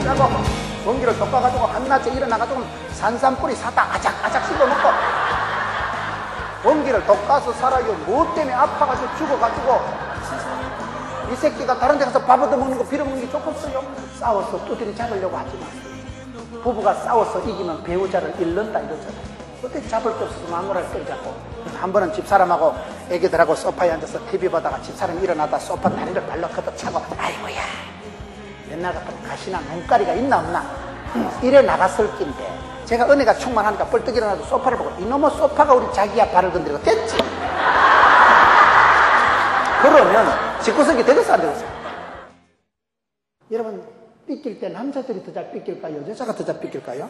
짜고 전기를 덮어가지고 한낮에 일어나가지고 산삼뿌리 사다 아작아작 씹어먹고 전기를 덮어서 살아요. 뭐 때문에 아파가지고 죽어가지고 이 새끼가 다른 데 가서 밥 얻어먹는 거 빌어먹는 게 좋겠어요? 싸워서 두드려 잡으려고 하지 마세요. 부부가 싸워서 이기면 배우자를 잃는다 이러잖아요. 어떻게 잡을 게 없어서 마누라를 끌자고. 한 번은 집사람하고 애기들하고 소파에 앉아서 TV 보다가 집사람이 일어나다 소파 다리를 발로 걷어차고 아이고야 옛날 같으면 가시나 눈가리가 있나 없나 이래 나갔을 낀데 제가 은혜가 충만하니까 뻘떡 일어나도 소파를 보고 이놈의 소파가 우리 자기야 발을 건드리고 됐지. 그러면 집구석이 되겠어 안 되겠어? 여러분 삐낄 때 남자들이 더 잘 삐낄까요? 여자가 더 잘 삐낄까요?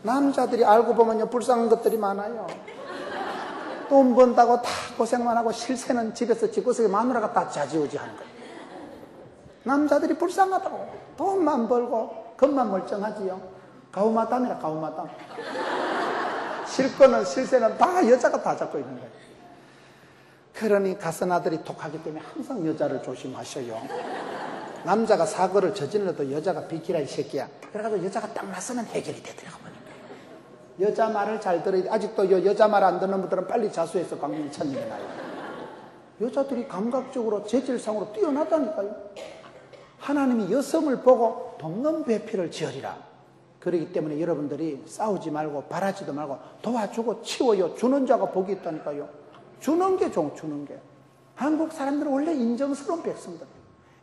남자들이 알고 보면요 불쌍한 것들이 많아요. 돈 번다고 다 고생만 하고 실세는 집에서 집구석에 마누라가 다 좌지우지 하는 거예요. 남자들이 불쌍하다고 돈만 벌고 겉만 멀쩡하지요. 가우마담이라 가우마담. 실거는 실세는 다 여자가 다 잡고 있는 거예요. 그러니 가서나들이 독하기 때문에 항상 여자를 조심하셔요. 남자가 사고를 저질러도 여자가 비키라 이 새끼야. 그래가지고 여자가 딱 나서면 해결이 되더라고요. 여자 말을 잘 들어야 돼. 아직도 여자 말 안 듣는 분들은 빨리 자수해서 광명이 천일이 나요. 여자들이 감각적으로 재질상으로 뛰어나다니까요. 하나님이 여성을 보고 돕는 배필을 지으리라. 그렇기 때문에 여러분들이 싸우지 말고 바라지도 말고 도와주고 치워요. 주는 자가 복이 있다니까요. 주는 게 좋은 주는 게. 한국 사람들은 원래 인정스러운 백성들.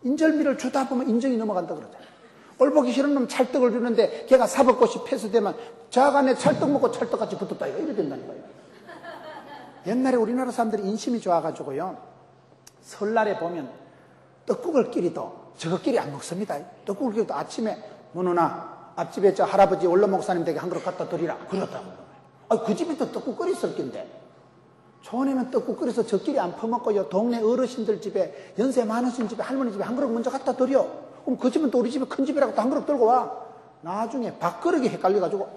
인절미를 주다 보면 인정이 넘어간다 그러잖아요. 꼴보기 싫은 놈 찰떡을 주는데 걔가 사법고시 폐수되면 자간에 찰떡 먹고 찰떡같이 붙었다 이래 된다니까요. 옛날에 우리나라 사람들이 인심이 좋아가지고요. 설날에 보면 떡국을 끼리도 저거끼리 안 먹습니다. 떡국을 끼리도 아침에 뭐 누나 앞집에 저 할아버지 원로 목사님 댁에 한 그릇 갖다 드리라 그러다고. 그 집에 또 떡국 끓였을 낀데 좋으면 떡국 끓여서 저끼리 안 퍼먹고요. 동네 어르신들 집에 연세 많으신 집에 할머니 집에 한 그릇 먼저 갖다 드려. 그럼 그 집은 또 우리 집에 큰 집이라고 또 한 그릇 들고 와. 나중에 밥그릇이 헷갈려가지고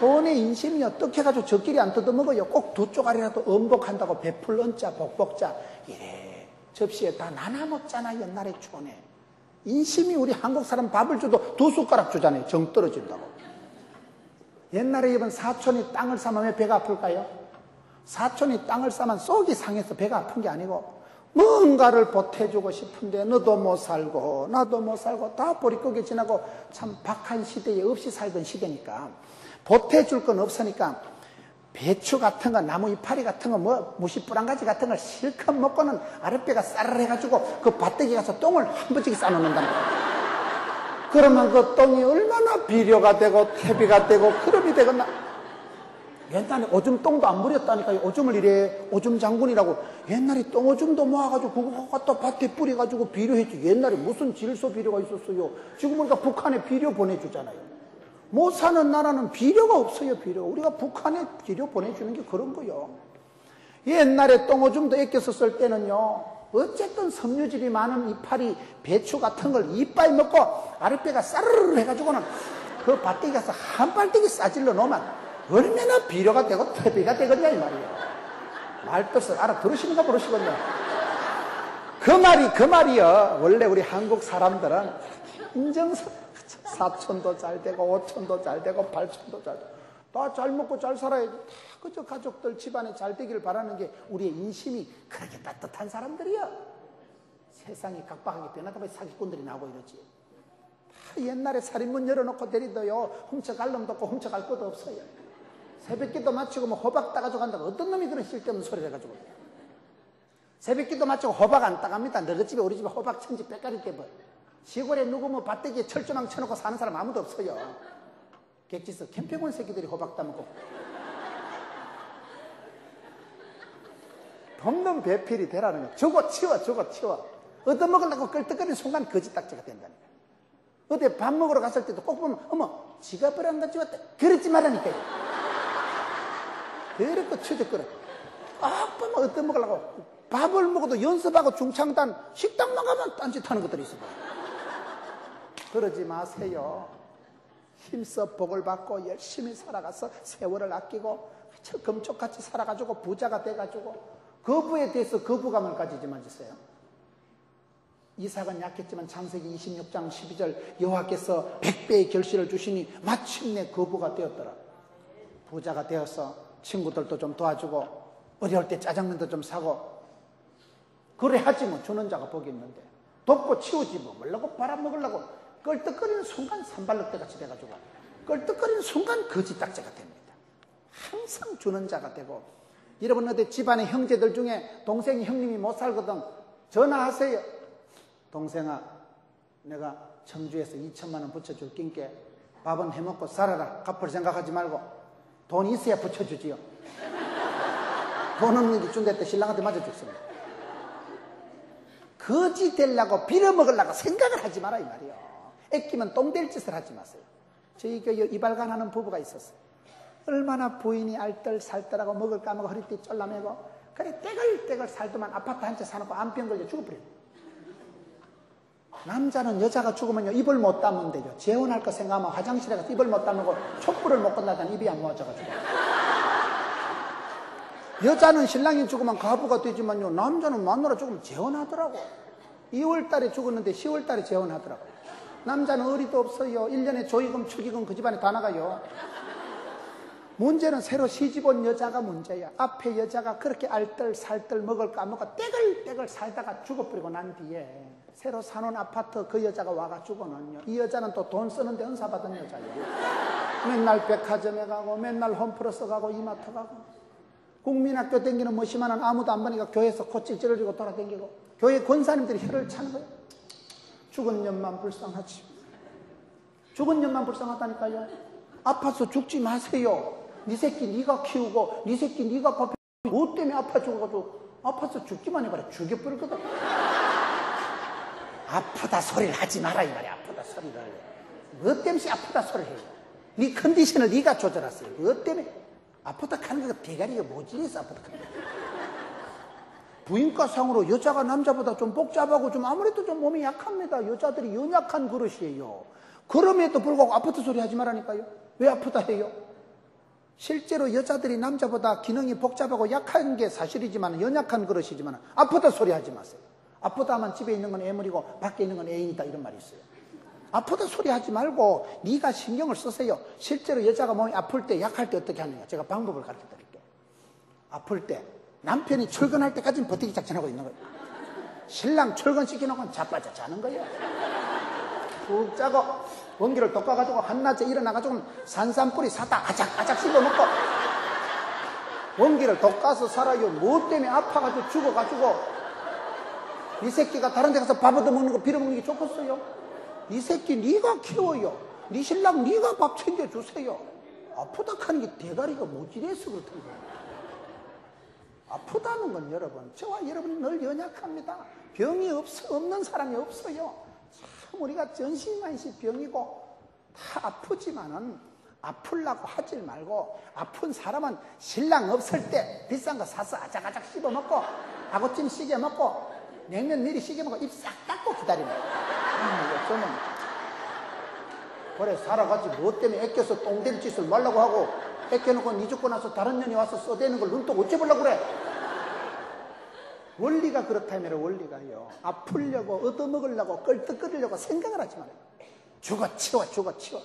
손에 인심이 어떻게 해가지고 저끼리 안 뜯어먹어요. 꼭 두 쪼가리라도 음복한다고 베풀 은자 복복자 이래 접시에 다 나눠 먹잖아. 옛날에 촌에 인심이 우리 한국 사람 밥을 줘도 두 숟가락 주잖아요. 정 떨어진다고. 옛날에 이번 사촌이 땅을 사면 왜 배가 아플까요? 사촌이 땅을 싸면 속이 상해서 배가 아픈 게 아니고 뭔가를 보태주고 싶은데 너도 못 살고 나도 못 살고 다 보릿고개 지나고 참 박한 시대에 없이 살던 시대니까 보태줄 건 없으니까 배추 같은 거 나무 이파리 같은 거 뭐 무시뿌랑가지 같은 걸 실컷 먹고는 아랫배가 싸르르해가지고 그 밭대기 가서 똥을 한 번씩 싸놓는다는 거야. 그러면 그 똥이 얼마나 비료가 되고 퇴비가 되고 그름이 되겠나. 옛날에 오줌 똥도 안 부렸다니까요. 오줌을 이래 오줌 장군이라고 옛날에 똥오줌도 모아가지고 그거 갖다 밭에 뿌려가지고 비료했지. 옛날에 무슨 질소 비료가 있었어요. 지금 보니까 북한에 비료 보내주잖아요. 못 사는 나라는 비료가 없어요. 비료. 우리가 북한에 비료 보내주는 게 그런 거요. 옛날에 똥오줌도 애껴서 쓸 때는요. 어쨌든 섬유질이 많은 이파리 배추 같은 걸 이빨 먹고 아랫배가 싸르르 해가지고는 그 밭대기 가서 한 빨대기 싸질러 놓으면 얼마나 비료가 되고 퇴비가 되겠냐 이 말이에요. 말뜻을 알아들으시는가 모르시겠냐. 그 말이요. 원래 우리 한국 사람들은 인정서 사촌도 잘 되고 오촌도 잘 되고 팔촌도 잘 되고 다 잘 먹고 잘 살아야지. 다 그저 가족들 집안에 잘 되기를 바라는 게 우리의 인심이 그렇게 따뜻한 사람들이요. 세상이 각박하게 변하다 보니 사기꾼들이 나오고 이러지. 다 옛날에 살인문 열어놓고 데리도요. 훔쳐갈 놈도 없고 훔쳐갈 것도 없어요. 새벽기도 마치고 뭐 호박 따가지고 간다고 어떤 놈이 그런 쓸데없는 소리를 해가지고 새벽기도 마치고 호박 안 따갑니다. 너희 집에 우리 집에 호박 천지 빽가리 떼버. 시골에 누구 뭐 밭대기에 철조망 쳐놓고 사는 사람 아무도 없어요. 객지서 캠핑 온 새끼들이 호박 따먹고 돕는 배필이 되라는 거야. 저거 치워 저거 치워. 얻어먹으려고 끌떡거리는 순간 거지딱지가 된다니까. 어디 밥 먹으러 갔을 때도 꼭 보면 어머 지갑을 안 가져왔다 그러지 말라니까요. 그렇게 추적거려. 꼭 보면 얻어먹으려고 밥을 먹어도 연습하고 중창단 식당만 가면 딴짓하는 것들이 있어요. 그러지 마세요. 힘써 복을 받고 열심히 살아가서 세월을 아끼고 금쪽같이 살아가지고 부자가 돼가지고 거부에 대해서 거부감을 가지지 마세요. 이삭은 약했지만 창세기 26장 12절 여호와께서 100배의 결실을 주시니 마침내 거부가 되었더라. 부자가 되어서 친구들도 좀 도와주고 어려울 때 짜장면도 좀 사고 그래 하지 뭐 주는 자가 복이 있는데 돕고 치우지 뭐 먹으려고 팔아먹으려고 껄떡거리는 순간 산발럭대같이 돼가지고 껄떡거리는 순간 거지딱지가 됩니다. 항상 주는 자가 되고 여러분 어디 집안의 형제들 중에 동생이 형님이 못 살거든 전화하세요. 동생아 내가 청주에서 2천만 원 붙여줄 낀게 밥은 해먹고 살아라. 갚을 생각하지 말고 돈 있어야 붙여주지요. 돈 없는 게 준다 때 신랑한테 맞아 죽습니다. 거지 되려고 빌어먹으려고 생각을 하지 마라 이 말이요. 애끼면 똥 될 짓을 하지 마세요. 저희 교회 이발관하는 부부가 있었어요. 얼마나 부인이 알뜰살뜰하고 먹을 까먹고 허리띠 쫄라매고 그래 떼글떼글 살더만 아파트 한 채 사놓고 암병 걸려 죽어버려요. 남자는 여자가 죽으면요 입을 못 닦는데요. 재혼할 거 생각하면 화장실에 가서 입을 못 닦고 촛불을 못 건너다니 입이 안 모아져가지고 여자는 신랑이 죽으면 가부가 되지만요 남자는 마누라 죽으면 재혼하더라고. 2월달에 죽었는데 10월달에 재혼하더라고. 남자는 어리도 없어요. 1년에 조의금 축의금 그 집안에 다 나가요. 문제는 새로 시집 온 여자가 문제야. 앞에 여자가 그렇게 알뜰살뜰 먹을 까먹고 떼글떼글 살다가 죽어버리고 난 뒤에 새로 사놓은 아파트 그 여자가 와가지고는요 이 여자는 또 돈 쓰는데 은사받은 여자예요. 맨날 백화점에 가고 맨날 홈플러스 가고 이마트 가고 국민학교 댕기는 뭐시만한 아무도 안 보니까 교회에서 코찔 찌르고 돌아댕기고 교회 권사님들이 혀를 차는 거예요. 죽은 년만 불쌍하지. 죽은 년만 불쌍하다니까요. 아파서 죽지 마세요. 네 새끼 네가 키우고 네 새끼 네가 밥해. 뭐 때문에 아파 죽어가지고 아파서 죽기만 해봐라. 죽여버리거든. 아프다 소리를 하지 마라 이 말이야. 아프다 소리를. 뭐 때문에 아프다 소리를 해요. 네 컨디션을 네가 조절하세요. 뭐 때문에 아프다 하는 거 대가리가 모질해서 아프다 하는 거야. 부인과상으로 여자가 남자보다 좀 복잡하고 좀 아무래도 좀 몸이 약합니다. 여자들이 연약한 그릇이에요. 그럼에도 불구하고 아프다 소리 하지 말라니까요. 왜 아프다 해요? 실제로 여자들이 남자보다 기능이 복잡하고 약한 게 사실이지만 연약한 그릇이지만 아프다 소리 하지 마세요. 아프다 하면 집에 있는 건 애물이고 밖에 있는 건 애인이다 이런 말이 있어요. 아프다 소리 하지 말고 네가 신경을 쓰세요. 실제로 여자가 몸이 아플 때 약할 때 어떻게 하느냐 제가 방법을 가르쳐 드릴게요. 아플 때 남편이 출근할 때까지는 버티기 작전하고 있는 거예요. 신랑 출근시켜놓고 자빠져 자는 거예요. 푹 자고 원기를 돋궈가지고 한낮에 일어나가지고 산삼뿌리 사다 아작아작 씹어먹고 원기를 돋궈서 살아요. 뭐 때문에 아파가지고 죽어가지고 이 새끼가 다른 데 가서 밥 얻어먹는 거 빌어먹는 게 좋겠어요? 이 새끼 네가 키워요. 네 신랑 네가 밥 챙겨주세요. 아프다 하는 게 대가리가 모질해서 그렇던 거예요. 아프다는 건 여러분 저와 여러분이 늘 연약합니다. 병이 없는 사람이 없어요. 참 우리가 전신만시 병이고 다 아프지만은 아플라고 하질 말고 아픈 사람은 신랑 없을 때 비싼 거 사서 아작아작 씹어먹고 아구찜 시켜먹고 냉면 미리 시켜먹고 입 싹 닦고 기다리는 거예요. 저는 그래 살아가지 뭐 때문에 애껴서 똥된 짓을 말라고 하고 애껴놓고 니 죽고 나서 다른 년이 와서 써대는 걸 눈 뜨고 어째 보려고 그래. 원리가 그렇다면 원리가요. 아프려고 얻어먹으려고 껄떡거리려고 생각을 하지 말아요. 죽어치워 죽어치워.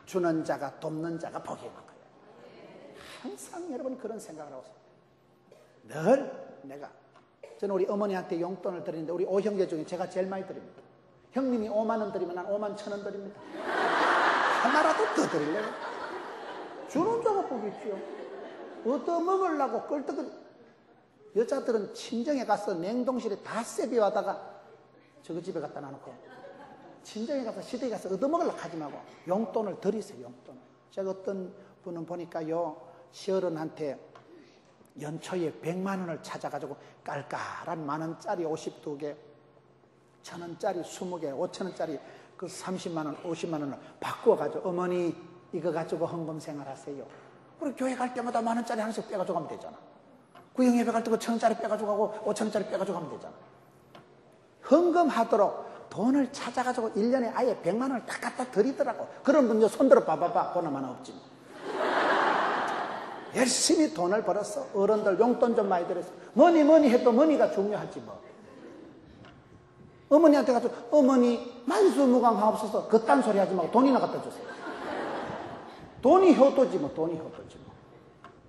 주는 자가 돕는 자가 복이 있는 거예요. 항상 여러분 그런 생각을 하고 있어요. 늘 내가 저는 우리 어머니한테 용돈을 드리는데 우리 5형제 중에 제가 제일 많이 드립니다. 형님이 5만 원 드리면 난 5만 1,000원 드립니다. 하나라도 더 드리려고. 주는 자가 복이 있죠. 얻어먹으려고 껄떡거리. 여자들은 친정에 가서 냉동실에 다 세비하다가 저거 집에 갖다 놔놓고 친정에 가서 시댁에 가서 얻어먹으려고 하지 말고 용돈을 드리세요. 용돈을. 제가 어떤 분은 보니까요 시어른한테 연초에 100만 원을 찾아가지고 깔깔한 만원짜리 52개 1,000원짜리 20개 5,000원짜리 그 30만 원 50만 원을 바꾸어가지고 어머니 이거 가지고 헌금 생활하세요. 우리 교회 갈 때마다 만원짜리 하나씩 빼가지고 가면 되잖아. 구형예배 갈 때 그 1,000원짜리 빼가지고 가고 5,000원짜리 빼가지고 가면 되잖아. 헌금하도록 돈을 찾아가지고 1년에 아예 100만 원을 딱 갖다 드리더라고. 그런 분요 손들어 봐봐봐. 보나마나 없지. 열심히 돈을 벌었어. 어른들 용돈 좀 많이 드렸어. 뭐니 해도 머니가 중요하지 뭐. 어머니한테 가서 어머니 만수무강하옵소서 그딴 소리 하지 말고 돈이나 갖다 주세요. 돈이 효도지 뭐. 돈이 효도지 뭐.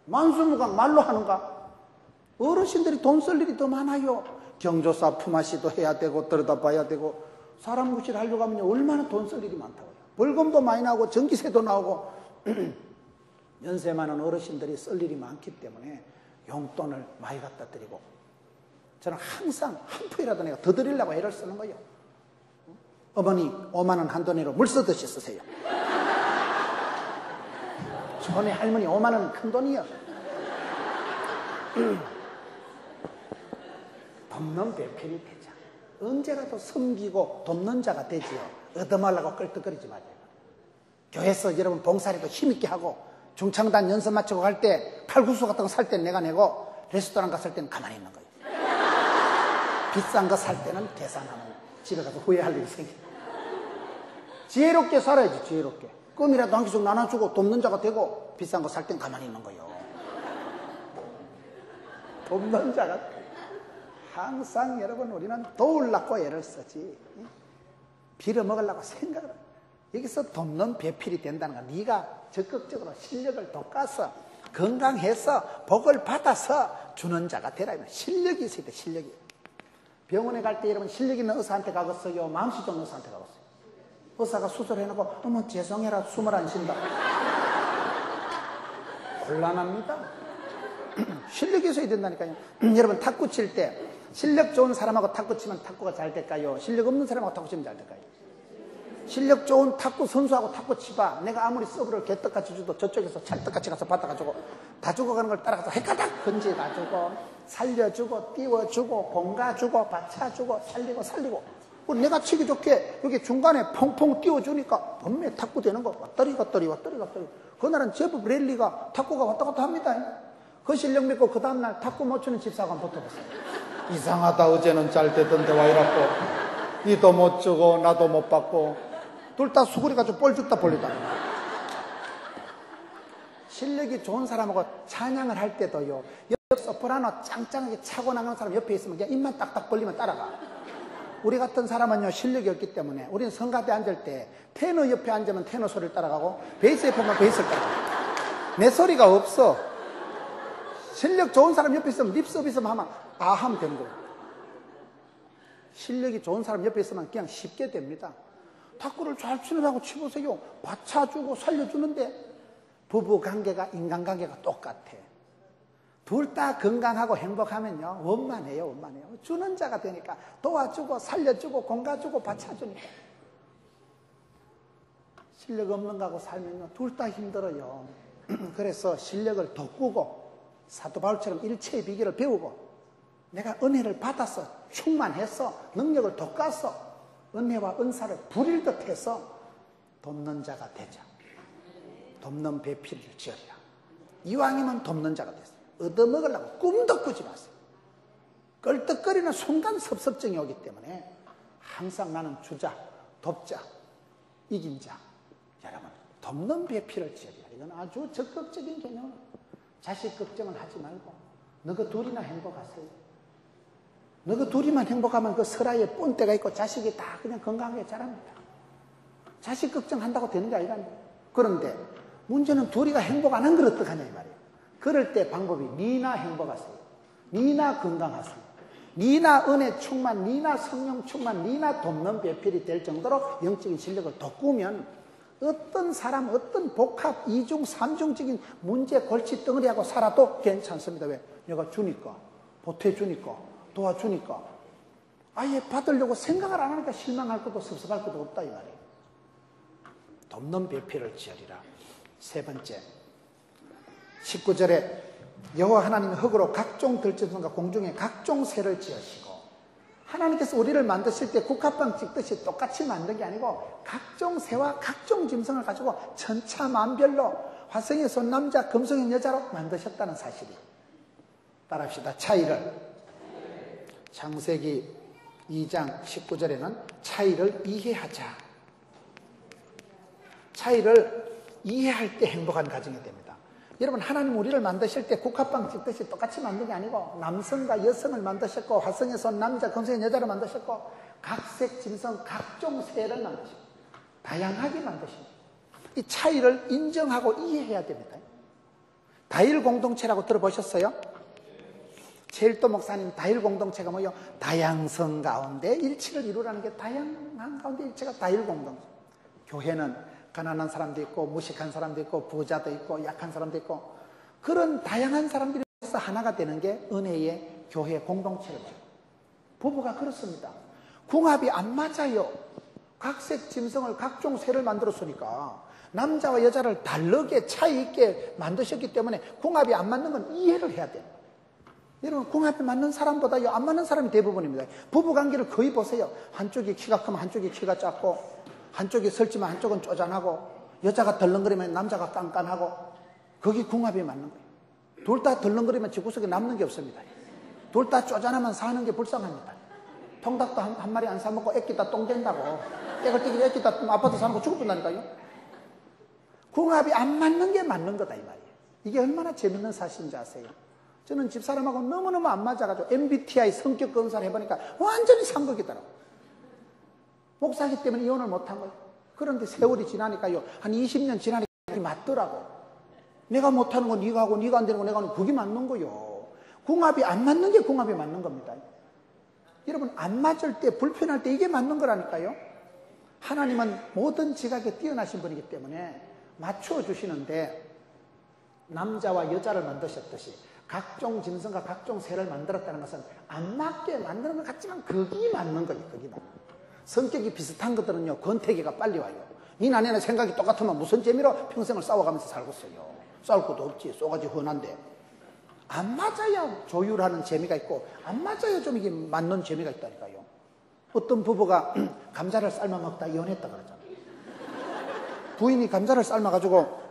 만수무강 말로 하는가? 어르신들이 돈 쓸 일이 더 많아요. 경조사 품앗이도 해야 되고 들여다봐야 되고 사람 구실 하려고 하면 얼마나 돈 쓸 일이 많다고요. 벌금도 많이 나오고 전기세도 나오고 연세 많은 어르신들이 쓸 일이 많기 때문에 용돈을 많이 갖다 드리고 저는 항상 한 푼이라도 내가 더 드리려고 애를 쓰는 거예요. 어머니 5만 원 한 돈으로 물 쓰듯이 쓰세요. 전에 할머니 5만 원은 큰 돈이요. 돕는 배필이 되자. 언제라도 섬기고 돕는 자가 되지요. 얻어말라고 끌떡거리지 마세요. 교회에서 여러분 봉사리도 힘있게 하고 중창단 연습 마치고 갈 때 칼국수 같은 거 살 때는 내가 내고 레스토랑 갔을 때는 가만히 있는 거예요. 비싼 거 살 때는 계산하면 집에 가서 후회할 일이 생겨요. 지혜롭게 살아야지. 지혜롭게. 껌이라도 한 개씩 나눠주고 돕는 자가 되고 비싼 거 살 땐 가만히 있는 거예요. 돕는 자가 항상 여러분 우리는 도우려고 애를 쓰지 빌어먹으려고 생각을 여기서 돕는 배필이 된다는 건 네가 적극적으로 실력을 돋가서 건강해서 복을 받아서 주는 자가 되라. 실력이 있어야 돼. 실력이. 병원에 갈 때 여러분 실력 있는 의사한테 가겠어요? 마음씨 좋은 의사한테 가겠어요? 의사가 수술해놓고 어머 죄송해라 숨을 안 쉰다. 곤란합니다. 실력이 있어야 된다니까요. 여러분 탁구 칠 때 실력 좋은 사람하고 탁구 치면 탁구가 잘 될까요? 실력 없는 사람하고 탁구 치면 잘 될까요? 실력 좋은 탁구 선수하고 탁구 치봐. 내가 아무리 서브를 개떡같이 줘도 저쪽에서 찰떡같이 가서 받아가지고 다 죽어가는 걸 따라가서 헷가닥 건져가지고 살려주고 띄워주고 공가주고 받쳐주고 살리고 내가 치기 좋게 여기 중간에 퐁퐁 띄워주니까 분명히 탁구 되는 거. 왔더리. 그날은 제법 랠리가 탁구가 왔다 갔다 합니다. 그 실력 믿고 그 다음날 탁구 못 치는 집사가 한번 붙어봤어요. 이상하다. 어제는 잘 되던데 와 이라고. 니도 못 주고 나도 못 받고 둘 다 수그려가지고 볼 죽다 볼리다. 실력이 좋은 사람하고 찬양을 할 때도요. 옆 소프라노 짱짱하게 차고 나가는 사람 옆에 있으면 그냥 입만 딱딱 벌리면 따라가. 우리 같은 사람은요 실력이 없기 때문에 우리는 성가대 앉을 때 테너 옆에 앉으면 테너 소리를 따라가고 베이스 옆에 오면 베이스를 따라가. 내 소리가 없어. 실력 좋은 사람 옆에 있으면 립서비스만 하면 아 하면 되는 거예요. 실력이 좋은 사람 옆에 있으면 그냥 쉽게 됩니다. 탁구를 잘 치느라고 치보세요. 받쳐주고 살려주는데 부부관계가 인간관계가 똑같아. 둘 다 건강하고 행복하면요 원만해요. 주는 자가 되니까 도와주고 살려주고 공가주고 받쳐주니까. 실력 없는 거하고 살면요 둘 다 힘들어요. 그래서 실력을 돋구고 사도 바울처럼 일체의 비결을 배우고 내가 은혜를 받아서 충만해서 능력을 돋가서 은혜와 은사를 부릴 듯해서 돕는 자가 되자. 돕는 배필을 지으리라. 이왕이면 돕는 자가 됐어요. 얻어먹으려고 꿈도 꾸지 마세요. 끌떡거리는 순간 섭섭증이 오기 때문에 항상 나는 주자, 돕자, 이긴 자. 여러분 돕는 배필을 지으리라. 이건 아주 적극적인 개념. 자식 걱정을 하지 말고 너그 둘이나 행복하세요. 너그 둘이만 행복하면 그 설아에 본때가 있고 자식이 다 그냥 건강하게 자랍니다. 자식 걱정한다고 되는 게 아니라니까. 그런데 문제는 둘이가 행복 안 한 걸 어떡하냐 이 말이에요. 그럴 때 방법이 니나 행복하세요. 니나 건강하세요. 니나 은혜 충만, 니나 성령 충만, 니나 돕는 배필이 될 정도로 영적인 실력을 돋구면 어떤 사람, 어떤 복합, 이중, 삼중적인 문제, 골치 덩어리하고 살아도 괜찮습니다. 왜? 내가 주니까, 보태주니까, 도와주니까. 아예 받으려고 생각을 안 하니까 실망할 것도 섭섭할 것도 없다 이 말이에요. 돕는 배필을 지으리라. 세 번째, 19절에 여호와 하나님의 흙으로 각종 들짐승과 공중에 각종 새를 지으시고, 하나님께서 우리를 만드실 때 국화빵 찍듯이 똑같이 만든 게 아니고 각종 새와 각종 짐승을 가지고 천차만별로 화성의 손 남자, 금성의 여자로 만드셨다는 사실이. 따라합시다. 차이를. 창세기 2장 19절에는 차이를 이해하자. 차이를 이해할 때 행복한 가정이 됩니다. 여러분 하나님 우리를 만드실 때 국화빵 찍듯이 똑같이 만든 게 아니고 남성과 여성을 만드셨고 화성에서 남자, 금성의 여자를 만드셨고 각색, 짐승, 각종 새를 만드십니다. 다양하게 만드십니다. 이 차이를 인정하고 이해해야 됩니다. 다일 공동체라고 들어보셨어요? 최일도 목사님, 다일 공동체가 뭐예요? 다양성 가운데 일치를 이루라는 게 다양한 가운데 일치가 다일 공동체. 교회는 가난한 사람도 있고 무식한 사람도 있고 부자도 있고 약한 사람도 있고 그런 다양한 사람들이 하나가 되는 게 은혜의 교회 공동체죠. 부부가 그렇습니다. 궁합이 안 맞아요. 각색 짐승을 각종 새를 만들었으니까 남자와 여자를 다르게 차이 있게 만드셨기 때문에 궁합이 안 맞는 건 이해를 해야 돼요. 여러분 궁합이 맞는 사람보다 안 맞는 사람이 대부분입니다. 부부관계를 거의 보세요. 한쪽이 키가 크면 한쪽이 키가 작고 한쪽이 설지만 한쪽은 쪼잔하고 여자가 덜렁거리면 남자가 깐깐하고 거기 궁합이 맞는 거예요. 둘 다 덜렁거리면 집구석에 남는 게 없습니다. 둘 다 쪼잔하면 사는 게 불쌍합니다. 통닭도 한 마리 안 사먹고 애끼다 똥 된다고 애걸뛰기 애끼다 아파트 사는 거 죽을 뻔다니까요. 궁합이 안 맞는 게 맞는 거다 이 말이에요. 이게 얼마나 재밌는 사실인지 아세요? 저는 집사람하고 너무너무 안 맞아가지고 MBTI 성격 검사를 해보니까 완전히 상극이더라고요. 목사기 때문에 이혼을 못한 거예요. 그런데 세월이 지나니까요. 한 20년 지나니까 맞더라고. 내가 못하는 건 네가 하고 네가 안 되는 건 내가 하는 그게 맞는 거예요. 궁합이 안 맞는 게 궁합이 맞는 겁니다. 여러분 안 맞을 때 불편할 때 이게 맞는 거라니까요. 하나님은 모든 지각에 뛰어나신 분이기 때문에 맞추어 주시는데 남자와 여자를 만드셨듯이 각종 짐승과 각종 새를 만들었다는 것은 안 맞게 만드는 것 같지만 그게 맞는 거예요. 그게 맞는 거예요. 성격이 비슷한 것들은요 권태기가 빨리 와요. 니 나네는 생각이 똑같으면 무슨 재미로 평생을 싸워가면서 살겠어요. 싸울 것도 없지. 쏘가지 훤한데 안 맞아야 조율하는 재미가 있고 안 맞아야 좀 이게 맞는 재미가 있다니까요. 어떤 부부가 감자를 삶아 먹다 이혼했다 그러잖아요. 부인이 감자를 삶아가지고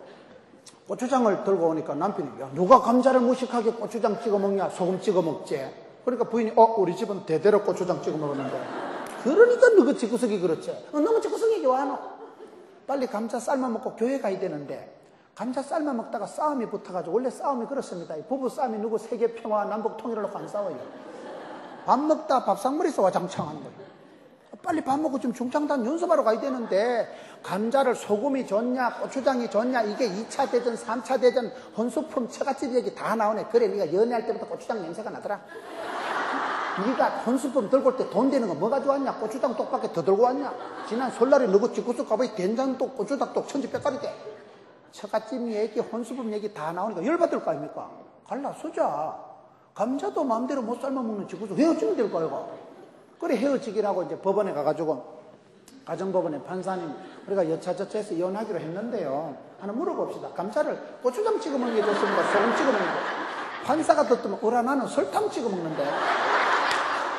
고추장을 들고 오니까 남편이 야, 누가 감자를 무식하게 고추장 찍어 먹냐 소금 찍어 먹지. 그러니까 부인이 우리 집은 대대로 고추장 찍어 먹었는데 그러니까 너그 집구석이 그렇지. 너무 집구석이 와노. 빨리 감자 삶아 먹고 교회 가야 되는데 감자 삶아 먹다가 싸움이 붙어가지고 원래 싸움이 그렇습니다. 부부 싸움이 누구 세계 평화 남북 통일을 놓고 안 싸워요. 밥 먹다 밥상머리에서 와장창하는 거예요. 빨리 밥 먹고 좀 중창단 연습하러 가야 되는데 감자를 소금이 좋냐 고추장이 좋냐 이게 2차 대전 3차 대전 혼수품 처갓집 얘기 다 나오네. 그래 네가 연애할 때부터 고추장 냄새가 나더라. 네가 혼수품 들고 올 때 돈 되는 거 뭐가 좋았냐. 고추장 똑밖에 더 들고 왔냐. 지난 설날에 너그 집구석 가보니 된장독 고추장독 천지백깔이 돼. 처갓집 얘기 혼수품 얘기 다 나오니까 열받을 거 아닙니까. 갈라서자. 감자도 마음대로 못 삶아먹는 집구석 헤어지면 될 거예요. 그래 헤어지기라고 이제 법원에 가가지고 가정법원에 판사님 우리가 여차저차해서 이혼하기로 했는데요. 하나 물어봅시다. 감자를 고추장 찍어 먹는 게 좋습니까? 소금 찍어 먹는 게. 판사가 듣더면 나는 설탕 찍어 먹는데.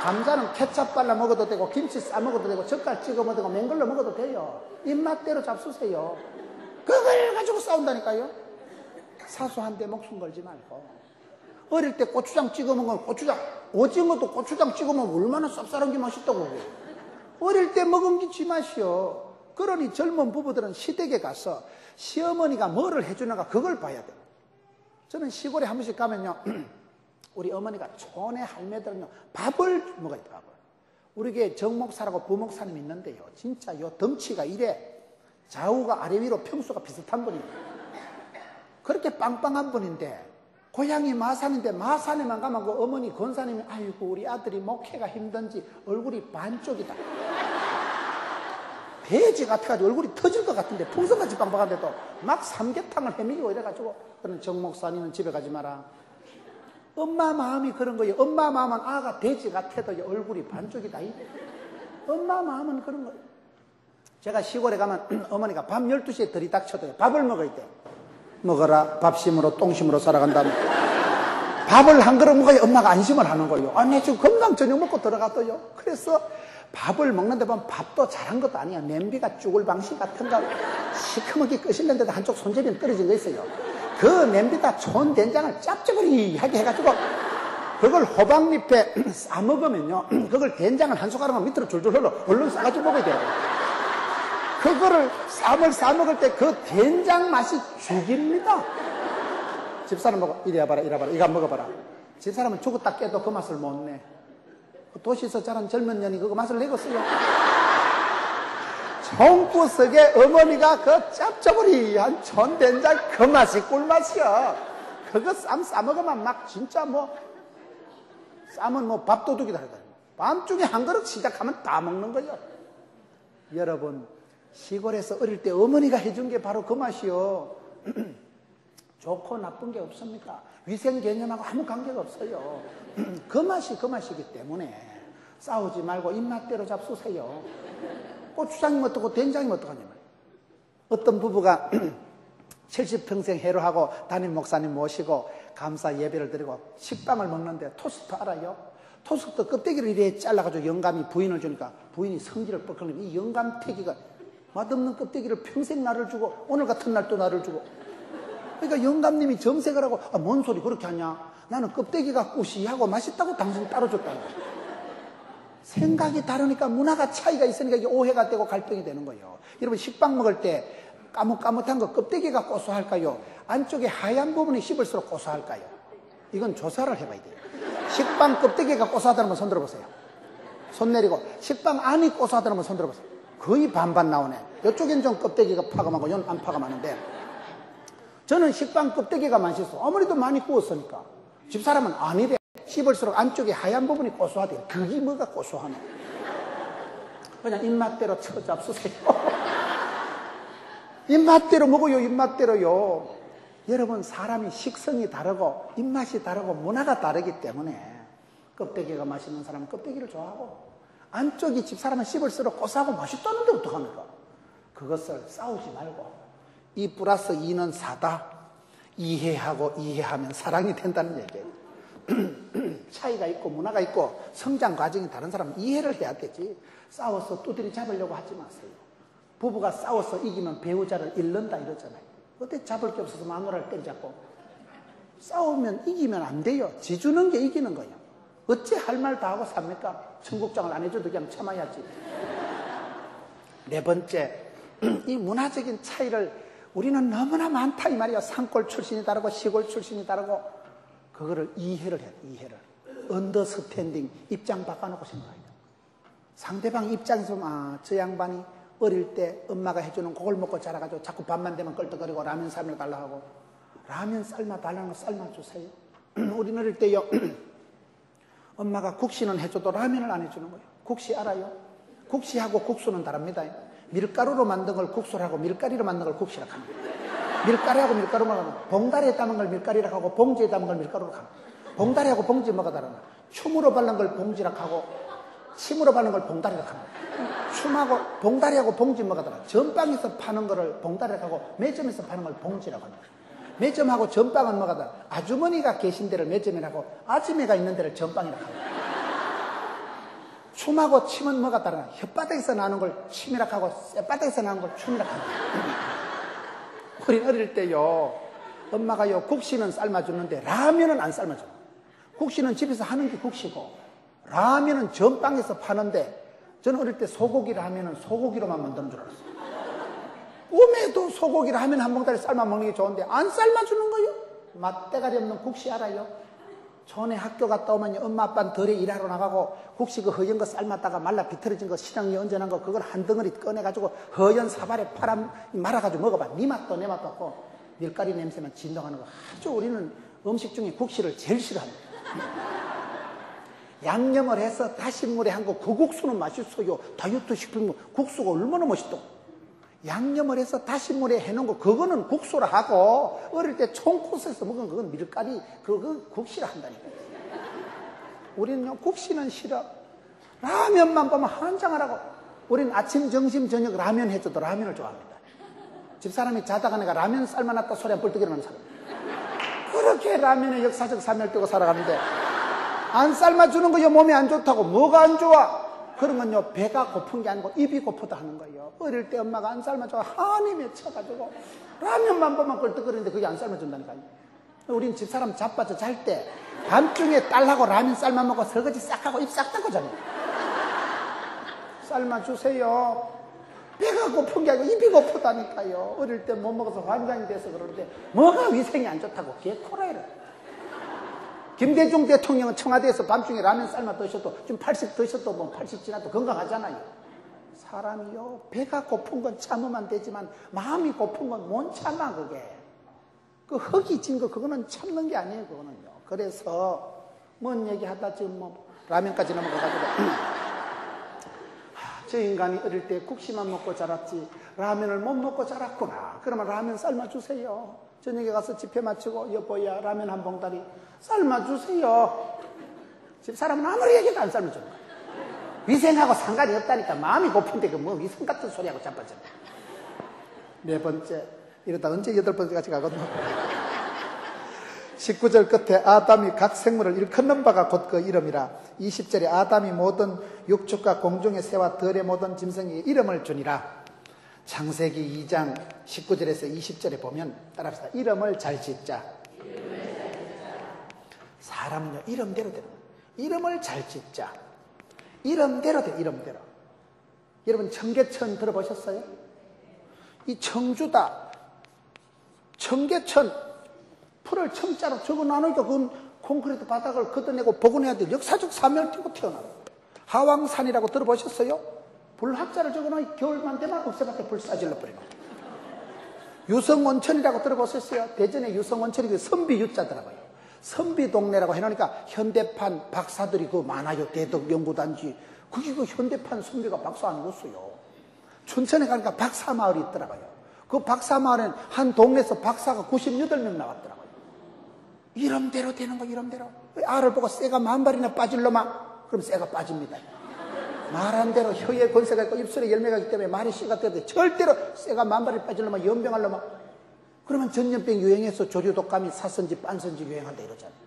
감자는 케찹 발라 먹어도 되고 김치 싸 먹어도 되고 젓갈 찍어 먹어도 되고 맹글로 먹어도 돼요. 입맛대로 잡수세요. 그걸 가지고 싸운다니까요. 사소한데 목숨 걸지 말고. 어릴 때 고추장 찍어 먹으면 고추장 오징어도 고추장 찍어 먹으면 얼마나 쌉쌀한 게 맛있다고 그래요. 어릴 때 먹은 게 지 맛이요. 그러니 젊은 부부들은 시댁에 가서 시어머니가 뭐를 해주는가 그걸 봐야 돼요. 저는 시골에 한 번씩 가면요. 우리 어머니가 촌의 할매들은요. 밥을 먹어야 돼요. 밥을. 우리 교회 정목사라고 부목사님 있는데요. 진짜 요 덩치가 이래. 좌우가 아래 위로 평수가 비슷한 분입니다. 그렇게 빵빵한 분인데 고향이 마산인데 마산에만 가면 그 어머니 권사님이 아이고 우리 아들이 목회가 힘든지 얼굴이 반쪽이다. 돼지 같아가지고 얼굴이 터질 것 같은데 풍선같이 빵빵한데도 막 삼계탕을 해먹이고 이래가지고 그런 정목사님은 집에 가지 마라. 엄마 마음이 그런 거예요. 엄마 마음은 아가 돼지 같아도 얼굴이 반쪽이다. 엄마 마음은 그런 거예요. 제가 시골에 가면 어머니가 밤 12시에 들이닥쳐도 밥을 먹어야 돼. 먹어라. 밥심으로 똥심으로 살아간다면. 밥을 한 그릇 먹어야 엄마가 안심을 하는 거예요. 아니 지금 금방 저녁 먹고 들어갔어요. 그래서 밥을 먹는데 보면 밥도 잘한 것도 아니야. 냄비가 쭈글방시 같은가 시커멓게 끄실는데도 한쪽 손잡이는 떨어진 거 있어요. 그 냄비다 촌 된장을 짭짭하게 해가지고 그걸 호박잎에 싸먹으면요. 그걸 된장을 한 숟가락만 밑으로 줄줄 흘러 얼른 싸가지고 먹어야 돼요. 그거를 쌈을 싸먹을 때 그 된장 맛이 죽입니다. 집사람 보고 이리 와봐라 이리 와봐라 이거 한번 먹어봐라. 집사람은 죽었다 깨도 그 맛을 못 내. 도시에서 자란 젊은 년이 그거 맛을 내겠어요? 총구석에 어머니가 그 짭조리한 전된장 그 맛이 꿀맛이야. 그거 쌈 싸먹으면 막 진짜 뭐 쌈은 뭐 밥도둑이 다르다. 밤중에 한 그릇 시작하면 다 먹는 거예요. 여러분, 시골에서 어릴 때 어머니가 해준 게 바로 그 맛이요. 좋고 나쁜 게 없습니다. 위생 개념하고 아무 관계가 없어요. 그 맛이기 때문에 싸우지 말고 입맛대로 잡수세요. 고추장이면 어떻고 된장이면 어떡하냐면, 어떤 부부가 70평생 해로하고 담임 목사님 모시고 감사 예배를 드리고 식빵을 먹는데 토스트 알아요? 토스트 껍데기를 이렇게 잘라가지고 영감이 부인을 주니까 부인이 성질을 뻑하는 이 영감태기가 맛없는 껍데기를 평생 나를 주고 오늘 같은 날 또 나를 주고, 그러니까 영감님이 정색을 하고, 뭔 소리 그렇게 하냐? 나는 껍데기가 꾸시하고 맛있다고 당신 따로 줬다는 거야. 생각이 다르니까 문화가 차이가 있으니까 이게 오해가 되고 갈등이 되는 거예요. 여러분, 식빵 먹을 때 까뭇까뭇한 거 껍데기가 고소할까요? 안쪽에 하얀 부분이 씹을수록 고소할까요? 이건 조사를 해봐야 돼요. 식빵 껍데기가 고소하다는 분 손 들어보세요. 손 내리고. 식빵 안이 고소하다는 분 손 들어보세요. 거의 반반 나오네. 이쪽엔 좀 껍데기가 파감하고 이건 안 파감하는데, 저는 식빵 껍데기가 맛있어. 아무래도 많이 구웠으니까. 집사람은 아니래. 씹을수록 안쪽에 하얀 부분이 고소하대. 그게 뭐가 고소하네. 그냥 입맛대로 쳐잡수세요. 입맛대로 먹어요. 입맛대로요. 여러분, 사람이 식성이 다르고 입맛이 다르고 문화가 다르기 때문에 껍데기가 맛있는 사람은 껍데기를 좋아하고, 안쪽이 집사람은 씹을수록 고소하고 맛있다는데 어떡합니까? 그것을 싸우지 말고, 2 플러스 2는 4다. 이해하고 이해하면 사랑이 된다는 얘기예요. 차이가 있고 문화가 있고 성장 과정이 다른 사람은 이해를 해야 되지. 싸워서 두드리 잡으려고 하지 마세요. 부부가 싸워서 이기면 배우자를 잃는다 이러잖아요. 어때 잡을 게 없어서 마누라를 때려잡고. 싸우면 이기면 안 돼요. 지주는 게 이기는 거예요. 어째 할 말 다 하고 삽니까? 청국장을 안 해줘도 그냥 참아야지. 4번째, 이 문화적인 차이를 우리는 너무나 많다 이 말이야. 산골 출신이 다르고 시골 출신이 다르고. 그거를 이해를 해야 돼. 이해를. 언더스탠딩, 입장 바꿔놓고 생각해야 돼. 상대방 입장에서 저 양반이 어릴 때 엄마가 해주는 그걸 먹고 자라가지고 자꾸 밤만 되면 껄떡거리고 라면 삶아 달라고 하고, 라면 삶아 달라는 거 삶아주세요. 우리는 어릴 때요, 엄마가 국시는 해줘도 라면을 안 해주는 거예요. 국시 알아요? 국시하고 국수는 다릅니다. 밀가루로 만든 걸 국수라고, 밀가리로 만든 걸 국시라고 합니다. 밀가루하고 밀가루만 하고, 봉다리에 담은 걸 밀가리라고 하고, 봉지에 담은 걸 밀가루라고 합니다. 봉다리하고 봉지 뭐가 다르나? 춤으로 바른 걸 봉지라고 하고, 침으로 바른 걸 봉다리라고 합니다. 춤하고 봉다리하고 봉지 뭐가 다르나? 전방에서 파는 거를 봉다리라고 하고, 매점에서 파는 걸 봉지라고 합니다. 매점하고 전방은 뭐가 다르나? 아주머니가 계신 데를 매점이라고, 아줌매가 있는 데를 전방이라고 합니다. 춤하고 침은 뭐가 다르나? 혓바닥에서 나는 걸 침이라고 하고, 쌔바닥에서 나는 걸 춤이라고 합니다. 우린 어릴 때요, 엄마가요, 국시는 삶아주는데 라면은 안 삶아줘요. 국시는 집에서 하는 게 국시고, 라면은 전방에서 파는데, 저는 어릴 때 소고기 라면은 소고기로만 만드는 줄 알았어요. 꿈에도 소고기 라면 한 봉다리 삶아 먹는 게 좋은데 안 삶아주는 거예요. 맛대가리 없는 국시 알아요? 전에 학교 갔다 오면 엄마 아빠는 덜에 일하러 나가고 국시 그 허연 거 삶았다가 말라 비틀어진 거 시장에 얹어놓은 거 그걸 한 덩어리 꺼내가지고 허연 사발에 말아가지고 먹어봐. 니 맛도 내 맛도 없고 밀가리 냄새만 진동하는 거. 아주 우리는 음식 중에 국시를 제일 싫어합니다. 양념을 해서 다시물에 한 거 그 국수는 맛있어요. 다이어트 식품 국수가 얼마나 맛있다고. 양념을 해서 다시물에 해놓은 거 그거는 국수라 하고, 어릴 때 총코스에서 먹은 그건 밀가리 그거 국시라 한다니까. 우리는 국시는 싫어. 라면만 보면 한장을 하고. 우리는 아침 점심 저녁 라면 해줘도 라면을 좋아합니다. 집사람이 자다가 내가 라면 삶아놨다 소리 한 뿔뜨기를 하는 사람. 그렇게 라면에 역사적 사명을 띠고 살아가는데 안 삶아주는 거요. 몸에 안 좋다고. 뭐가 안 좋아? 그런 건요, 배가 고픈 게 아니고 입이 고프다 하는 거예요. 어릴 때 엄마가 안 삶아줘 한이 맺혀가지고 라면만 보면 껄떡거리는데 그게 안 삶아준다니까요. 우린 집사람 자빠져 잘 때 밤중에 딸하고 라면 삶아 먹고 설거지 싹 하고 입 싹 닦고 자요. 삶아주세요. 배가 고픈 게 아니고 입이 고프다니까요. 어릴 때 못 먹어서 환장이 돼서 그러는데 뭐가 위생이 안 좋다고 개코라 이래. 김대중 대통령은 청와대에서 밤중에 라면 삶아 드셔도 좀 80 드셔도 뭐 80 지나도 건강하잖아요. 사람이요, 배가 고픈 건 참으면 되지만 마음이 고픈 건 못 참아. 그게 그 흙이 진 거 그거는 참는 게 아니에요. 그거는요. 그래서 뭔 얘기하다 지금 뭐 라면까지 넘어가가지고 저 인간이 어릴 때 국시만 먹고 자랐지 라면을 못 먹고 자랐구나. 그러면 라면 삶아주세요. 저녁에 가서 집회 마치고 여보야 라면 한 봉다리 삶아주세요. 집사람은 아무리 얘기해도 안 삶아줘요. 위생하고 상관이 없다니까. 마음이 고픈데 그 뭐 위생 같은 소리하고 자빠졌네. 네 번째, 이러다 언제 8번째까지 가거든요. 19절 끝에 아담이 각 생물을 일컫는 바가 곧 그 이름이라. 20절에 아담이 모든 육축과 공중의 새와 들의 모든 짐승에게 이름을 주니라. 창세기 2장 19절에서 20절에 보면 따라합시다. 이름을 잘 짓자. 사람은요 이름대로 되는 거예요. 이름을 잘 짓자. 이름대로 돼. 이름대로. 여러분 청계천 들어보셨어요? 이 청주다. 청계천 풀을 청자로 적어놔놓으니까 그건 콘크리트 바닥을 걷어내고 복원해야 될 역사적 사명을 띠고 태어나요. 하왕산이라고 들어보셨어요? 불학자를 적어놓으니 겨울만 되면 없애밖에 불 싸질러 버리고. 유성온천이라고 들어보셨어요? 대전에 유성온천이 그 선비 유자더라고요. 선비 동네라고 해놓으니까 현대판 박사들이 그 많아요. 대덕연구단지. 그게 그 현대판 선비가 박사 아니겠어요. 춘천에 가니까 박사마을이 있더라고요. 그 박사마을엔 한 동네에서 박사가 98명 나왔더라고요. 이름대로 되는 거. 이름대로. 알을 보고 쇠가 10,000발이나 빠질 놈아. 그럼 쇠가 빠집니다. 말한 대로 혀에 권세가 있고 입술에 열매가 있기 때문에 말이 씨가 되는데 절대로 쇠가 10,000발이 빠질 놈아. 연병할 놈아. 그러면 전염병 유행해서 조류독감이 사선지 빤선지 유행한다 이러잖아요.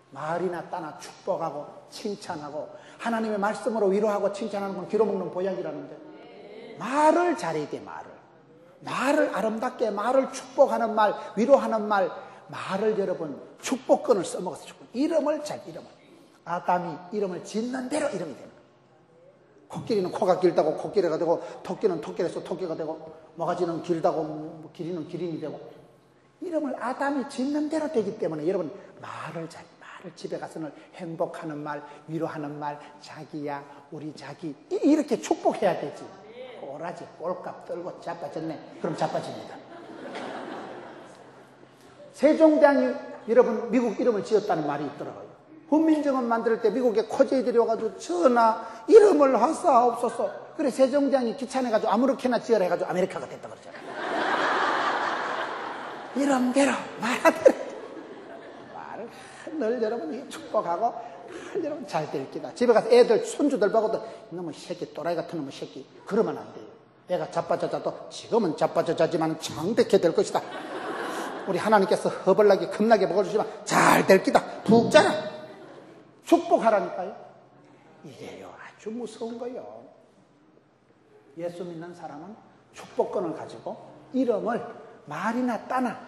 말이나 따나 축복하고 칭찬하고 하나님의 말씀으로 위로하고 칭찬하는 건 기로먹는 보약이라는데 말을 잘해야 돼. 말을 아름답게 말을 축복하는 말 위로하는 말을 여러분 축복권을 써먹어서 축복. 이름을 아담이 이름을 짓는 대로 이름이 되는 거예요. 코끼리는 코가 길다고 코끼리가 되고 토끼는 토끼에서 토끼가 되고 모가지는 길다고 기린은 기린이 되고 이름을 아담이 짓는 대로 되기 때문에 여러분 말을 집에 가서는 행복하는 말 위로하는 말 자기야 우리 자기 이렇게 축복해야 되지. 꼬라지 꼴값 떨고 자빠졌네. 그럼 자빠집니다. 세종대왕이 여러분 미국 이름을 지었다는 말이 있더라고요. 훈민정음 만들 때 미국에 코제이들이 와가지고 전하 이름을 하사옵소서. 그래 세종대왕이 귀찮아가지고 아무렇게나 지어라 해가지고 아메리카가 됐다 그러잖아요. 이름대로 말하대로 말을 늘 여러분이 축복하고 여러분 잘 될 기다. 집에 가서 애들 손주들 보고도 이놈의 새끼 또라이 같은 놈의 새끼 그러면 안 돼요. 애가 자빠져자도 지금은 자빠져자지만 창백해 될 것이다. 우리 하나님께서 허벌나게 겁나게 먹어주시면 잘 될 기다. 푹 자라. 축복하라니까요. 이게요 아주 무서운 거예요. 예수 믿는 사람은 축복권을 가지고 이름을 말이나 따나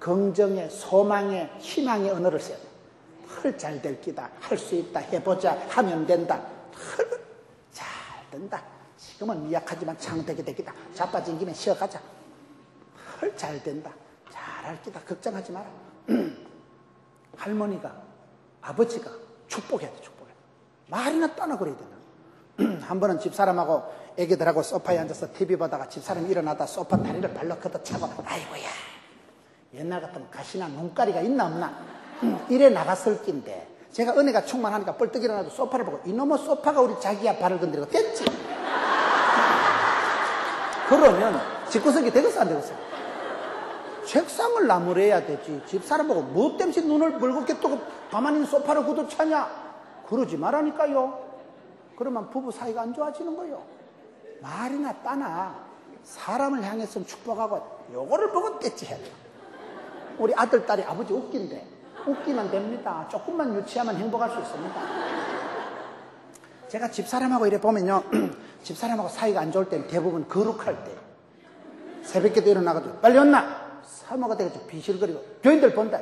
긍정의 소망의 희망의 언어를 써야 돼. 잘 될 기다. 할 수 있다. 해보자. 하면 된다. 잘 된다. 지금은 미약하지만 창대게 되기다. 자빠진 김에 쉬어가자. 잘 된다. 잘할 기다. 걱정하지 마라. 할머니가 아버지가 축복해야 돼. 축복해. 말이나 따나 그래야 된다. 한 번은 집사람하고 애기들하고 소파에 앉아서 TV 보다가 집사람이 일어나다 소파 다리를 발로 걷어차고 아이고야 옛날 같으면 가시나 눈가리가 있나 없나 이래 나갔을 낀데 제가 은혜가 충만하니까 뻘떡 일어나도 소파를 보고 이놈의 소파가 우리 자기야 발을 건드리고 됐지. 그러면 집구석이 되겠어 안 되겠어? 책상을 나무래야 되지. 집사람 보고 뭐 때문에 눈을 멀겋게 뜨고 가만히 있는 소파를 걷어차냐 그러지 말라니까요. 그러면 부부 사이가 안 좋아지는 거예요. 말이나 따나 사람을 향해서 축복하고 요거를 보고 떼지 해야 돼요. 우리 아들 딸이 아버지 웃긴데 웃기면 됩니다. 조금만 유치하면 행복할 수 있습니다. 제가 집사람하고 이래 보면요 집사람하고 사이가 안 좋을 때는 대부분 거룩할 때 새벽에도 일어나가지고 빨리 왔나? 사모가 되겠죠. 비실거리고 교인들 본다.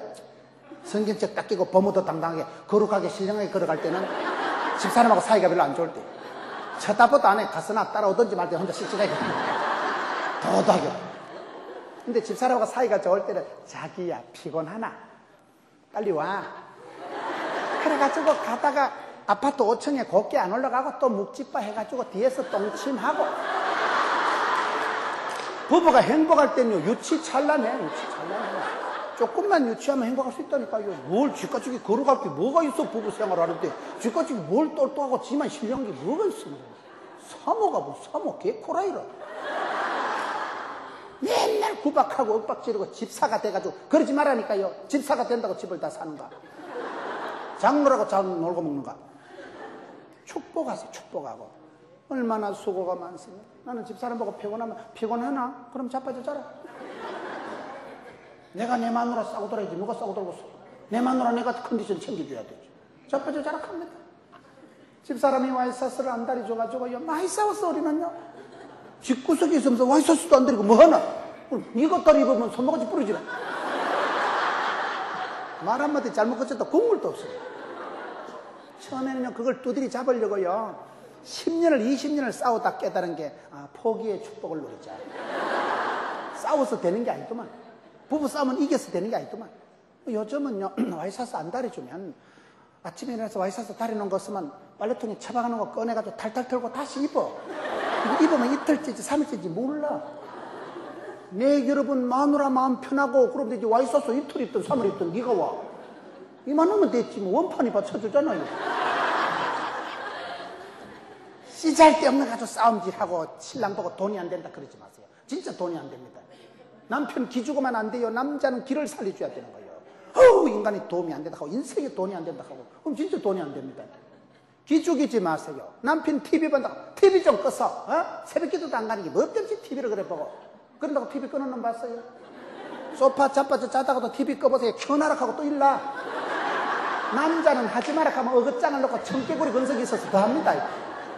성경책 딱 끼고 법무도 당당하게 거룩하게 신령하게 걸어갈 때는 집사람하고 사이가 별로 안 좋을 때 쳐다보도 안 해. 가서나 따라오든지 말 때 혼자 씩씩하게 도도하게. 근데 집사람하고 사이가 좋을 때는 자기야 피곤하나? 빨리 와. 그래가지고 가다가 아파트 5층에 곱게 안 올라가고 또 묵찌빠 해가지고 뒤에서 똥침하고 부부가 행복할 때는요 유치찬란해. 조금만 유치하면 행복할 수 있다니까요. 뭘 쥐까지기 걸어갈 게 뭐가 있어. 부부 생활하는데 쥐까지기 뭘 똘똘하고 지만 신뢰한 게 뭐가 있어. 사모가 뭐 사모 개코라이라. 맨날 구박하고 윽박지르고 집사가 돼가지고 그러지 말라니까요. 집사가 된다고 집을 다 사는가. 장노라고 장 놀고 먹는가. 축복하세요. 축복하고. 얼마나 수고가 많습니까. 나는 집사람 보고 피곤하면 피곤하나? 그럼 자빠져 자라. 내가 내 마누라 싸고 돌아야지. 누가 싸고 돌고 있어. 내 마누라 내가 컨디션 챙겨줘야 되지. 자빠져 자라 합니다. 집사람이 와이셔츠를 안 다리 줘가지고요. 많이 싸웠어 우리는요. 집구석에 있으면서 와이셔츠도 안 다리고 뭐하나. 이것 다리 입으면 손모가지 부러지라. 말 한마디 잘못 거쳤다 국물도 없어요. 처음에는요 그걸 두드리 잡으려고요 10년을 20년을 싸우다 깨달은 게 포기의 축복을 누리자. 싸워서 되는 게 아니더만. 부부 싸움은 이겨서 되는 게 아니더만. 요즘은요 와이셔츠 안 다려주면 아침에 일어나서 와이셔츠 다려놓은 거 쓰면 빨래통에 처박아놓은 거 꺼내가지고 탈탈 털고 다시 입어. 입으면 이틀째지 3일째지 몰라. 내 여러분 마누라 마음 편하고 그럼 이제 와이셔츠 이틀 입든 3일 입든 네가 와. 이만하면 됐지 뭐. 원판이 받쳐주잖아요. 씨잘 데 없는 가지고 싸움질하고 신랑 보고 돈이 안 된다 그러지 마세요. 진짜 돈이 안 됩니다. 남편 기주고만 안 돼요. 남자는 길을 살려줘야 되는 거예요. 인간이 도움이 안 된다 하고 인생에 돈이 안 된다 하고 그럼 진짜 돈이 안 됩니다. 기죽이지 마세요. 남편 TV 본다고 TV 좀 꺼서 새벽기도도 안 가는 게 뭐 때문에 TV를 그래 보고 그런다고 TV 끄는 놈 봤어요? 소파 자빠져 자다가도 TV 꺼보세요. 켜나락하고 또 일나. 남자는 하지 마라 하면 어긋장을 놓고 청개구리 근성이 있어서 더 합니다.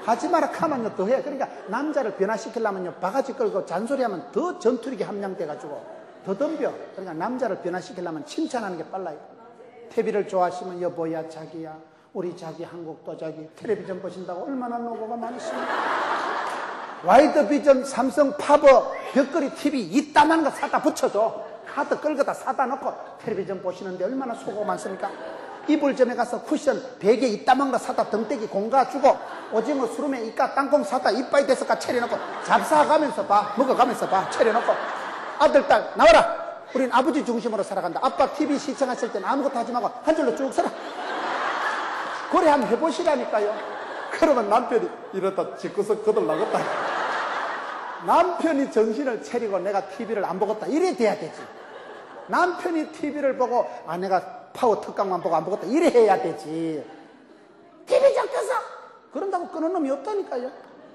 하지 마라 하면요 더 해. 그러니까 남자를 변화시키려면요 바가지 끌고 잔소리하면 더 전투력이 함량돼가지고 더 덤벼. 그러니까 남자를 변화시키려면 칭찬하는 게 빨라요. TV를 좋아하시면 여보야 자기야 우리 자기 한국도 자기 텔레비전 보신다고 얼마나 노고가 많으십니까. 와이드비전 삼성 파버 벽걸이 TV 이따만 거 사다 붙여줘. 카드 끌고다 사다 놓고 텔레비전 보시는데 얼마나 수고가 많습니까. 이불점에 가서 쿠션 베개 이따만 거 사다 등대기 공가 주고 오징어 수루메 이까 땅콩 사다 이빠이 대서까 차려놓고 잡사가면서 봐. 먹어가면서 봐. 차려놓고 아들 딸 나와라. 우린 아버지 중심으로 살아간다. 아빠 TV 시청하실 때는 아무것도 하지 말고 한 줄로 쭉 서라. 그래 한번 해보시라니까요. 그러면 남편이 이러다 집구석 거들나갔다. 남편이 정신을 차리고 내가 TV를 안 보겠다 이래 돼야 되지. 남편이 TV를 보고 내가 파워 특강만 보고 안 보겠다 이래 해야 되지. TV 좀 켜서 그런다고 끄는 놈이 없다니까요.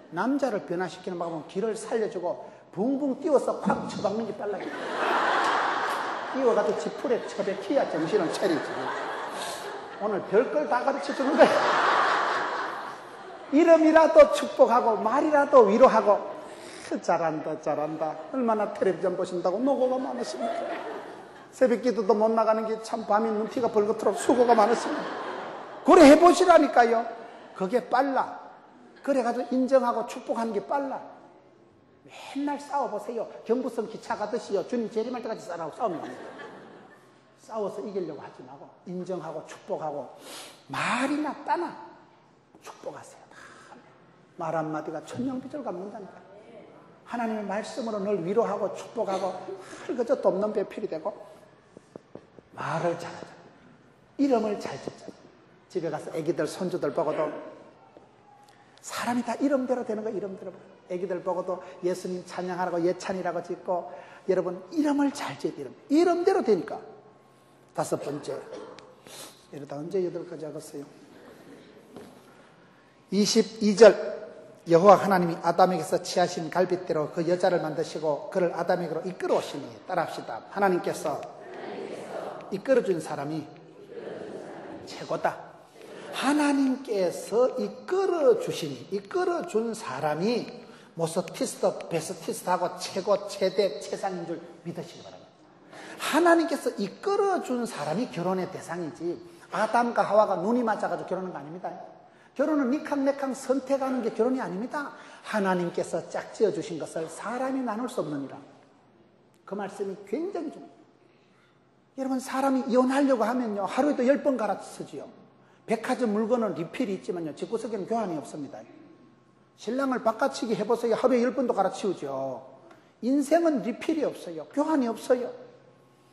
남자를 변화시키는 방법은 길을 살려주고 붕붕 띄워서 콱 쳐박는 게 빨라요. 띄워가지고 지풀에 쳐박혀야 정신을 차리지. 오늘 별걸 다 가르쳐주는 거야. 이름이라도 축복하고 말이라도 위로하고. 잘한다 잘한다. 얼마나 텔레비전 보신다고 노고가 많으십니까. 새벽기도도 못 나가는 게 참 밤이 눈티가 벌겋도록 수고가 많으십니다. 그래 해보시라니까요. 그게 빨라. 그래가지고 인정하고 축복하는 게 빨라. 맨날 싸워보세요. 경부선 기차 가듯이요. 주님 재림할 때까지 싸우면 합니다. 싸워서 이기려고 하지 말고 인정하고 축복하고 말이나 따나 축복하세요. 말 한마디가 천년빚을 갚는다니까. 하나님의 말씀으로 늘 위로하고 축복하고 그저 돕는 배필이 되고 말을 잘하자. 이름을 잘 짓자. 집에 가서 애기들 손주들 보고도 사람이 다 이름대로 되는 거야. 이름대로. 애기들 보고도 예수님 찬양하라고 예찬이라고 짓고 여러분 이름을 잘 짓. 이름대로 되니까. 5번째 이러다 언제 8가지 하겠어요. 22절 여호와 하나님이 아담에게서 취하신 갈빗대로 그 여자를 만드시고 그를 아담에게로 이끌어오시니 따라합시다. 하나님께서 이끌어준 사람이 최고다. 하나님께서 이끌어주시니 이끌어준 사람이 모스티스트 베스티스트하고 최고 최대 최상인 줄 믿으시기 바랍니다. 하나님께서 이끌어준 사람이 결혼의 대상이지 아담과 하와가 눈이 맞아가지고 결혼한 거 아닙니다. 결혼은 니캉내캉 선택하는 게 결혼이 아닙니다. 하나님께서 짝지어 주신 것을 사람이 나눌 수 없느니라. 그 말씀이 굉장히 중요해요. 여러분 사람이 이혼하려고 하면요 하루에도 10번 갈아쓰지요. 백화점 물건은 리필이 있지만요, 집구석에는 교환이 없습니다. 신랑을 바꿔치기 해보세요. 하루에 10번도 갈아치우죠. 인생은 리필이 없어요. 교환이 없어요.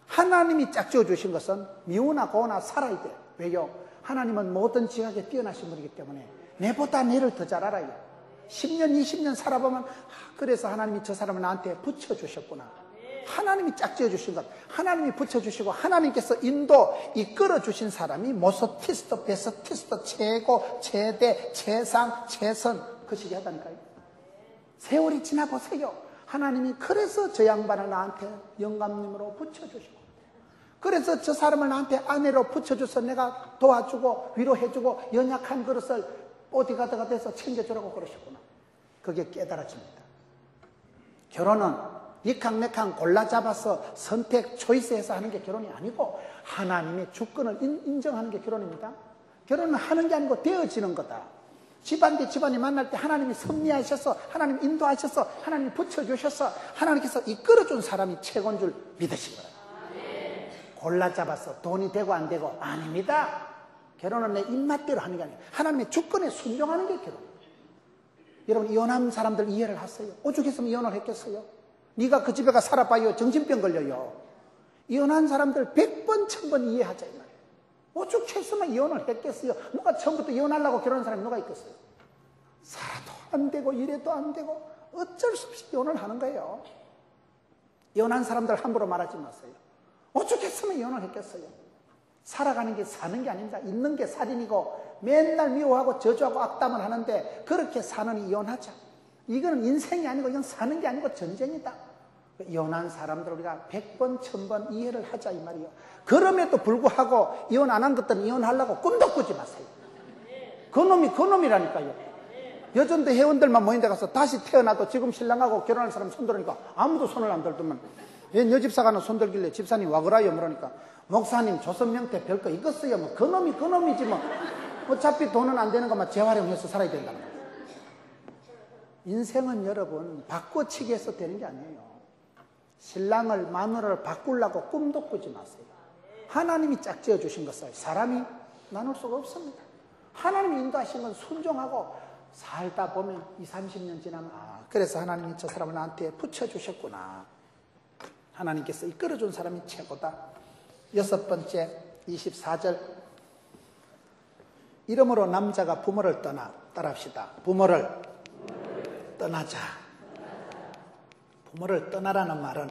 하나님이 짝지어 주신 것은 미우나 고우나 살아야 돼요. 왜요? 하나님은 모든 지각에 뛰어나신 분이기 때문에 내보다 내를 더 잘 알아요. 10년, 20년 살아보면 그래서 하나님이 저 사람을 나한테 붙여주셨구나. 하나님이 짝지어 주신 것, 하나님이 붙여주시고 하나님께서 인도 이끌어 주신 사람이 모소티스트, 베스티스트, 최고, 최대, 최상, 최선 그 시기 하다니까요. 세월이 지나보세요. 하나님이 그래서 저 양반을 나한테 영감님으로 붙여주시고, 그래서 저 사람을 나한테 아내로 붙여줘서 내가 도와주고 위로해주고 연약한 그릇을 보디가드가 돼서 챙겨주라고 그러셨구나. 그게 깨달아집니다. 결혼은 니캉내캉 골라 잡아서 선택, 초이스해서 하는 게 결혼이 아니고 하나님의 주권을 인정하는 게 결혼입니다. 결혼은 하는 게 아니고 되어지는 거다. 집안 대 집안이 만날 때 하나님이 섭리하셔서, 하나님 인도하셔서, 하나님이 붙여주셔서 하나님께서 이끌어준 사람이 최고인 줄 믿으신 거예요. 골라 잡아서 돈이 되고 안 되고 아닙니다. 결혼은 내 입맛대로 하는 게 아니에요. 하나님의 주권에 순종하는 게 결혼이에요. 여러분, 이혼한 사람들 이해를 하세요. 오죽했으면 이혼을 했겠어요? 네가 그 집에 가 살아봐요. 정신병 걸려요. 이혼한 사람들 100번, 1000번 이해하자 이 말이에요. 오죽했으면 이혼을 했겠어요? 누가 처음부터 이혼하려고 결혼한 사람이 누가 있겠어요? 살아도 안 되고 이래도 안 되고 어쩔 수 없이 이혼을 하는 거예요. 이혼한 사람들 함부로 말하지 마세요. 오죽했으면 이혼을 했겠어요? 살아가는 게 사는 게 아닙니다. 있는 게 살인이고 맨날 미워하고 저주하고 악담을 하는데 그렇게 사는 이혼하자. 이거는 인생이 아니고 이건 사는 게 아니고 전쟁이다. 이혼한 사람들 우리가 100번, 1000번 이해를 하자 이 말이에요. 그럼에도 불구하고 이혼 안 한 것들은 이혼하려고 꿈도 꾸지 마세요. 그놈이라니까요. 여전대 회원들만 모인 데 가서 다시 태어나도 지금 신랑하고 결혼할 사람 손들으니까 아무도 손을 안 들더만 웬 여집사가는 손들길래 집사님 와그라요 그러니까 목사님 조선명태 별거 이것어요. 뭐 그놈이지 뭐. 어차피 돈은 안 되는 것만 재활용해서 살아야 된다는 거예요. 인생은 여러분 바꿔치기 해서 되는 게 아니에요. 신랑을 마누라를 바꾸려고 꿈도 꾸지 마세요. 하나님이 짝지어 주신 것을 사람이 나눌 수가 없습니다. 하나님이 인도하신 건 순종하고 살다 보면 20, 30년 지나면 그래서 하나님이 저 사람을 나한테 붙여주셨구나. 하나님께서 이끌어준 사람이 최고다. 6번째 24절 이러므로 남자가 부모를 따라합시다. 부모를 떠나자. 부모를 떠나라는 말은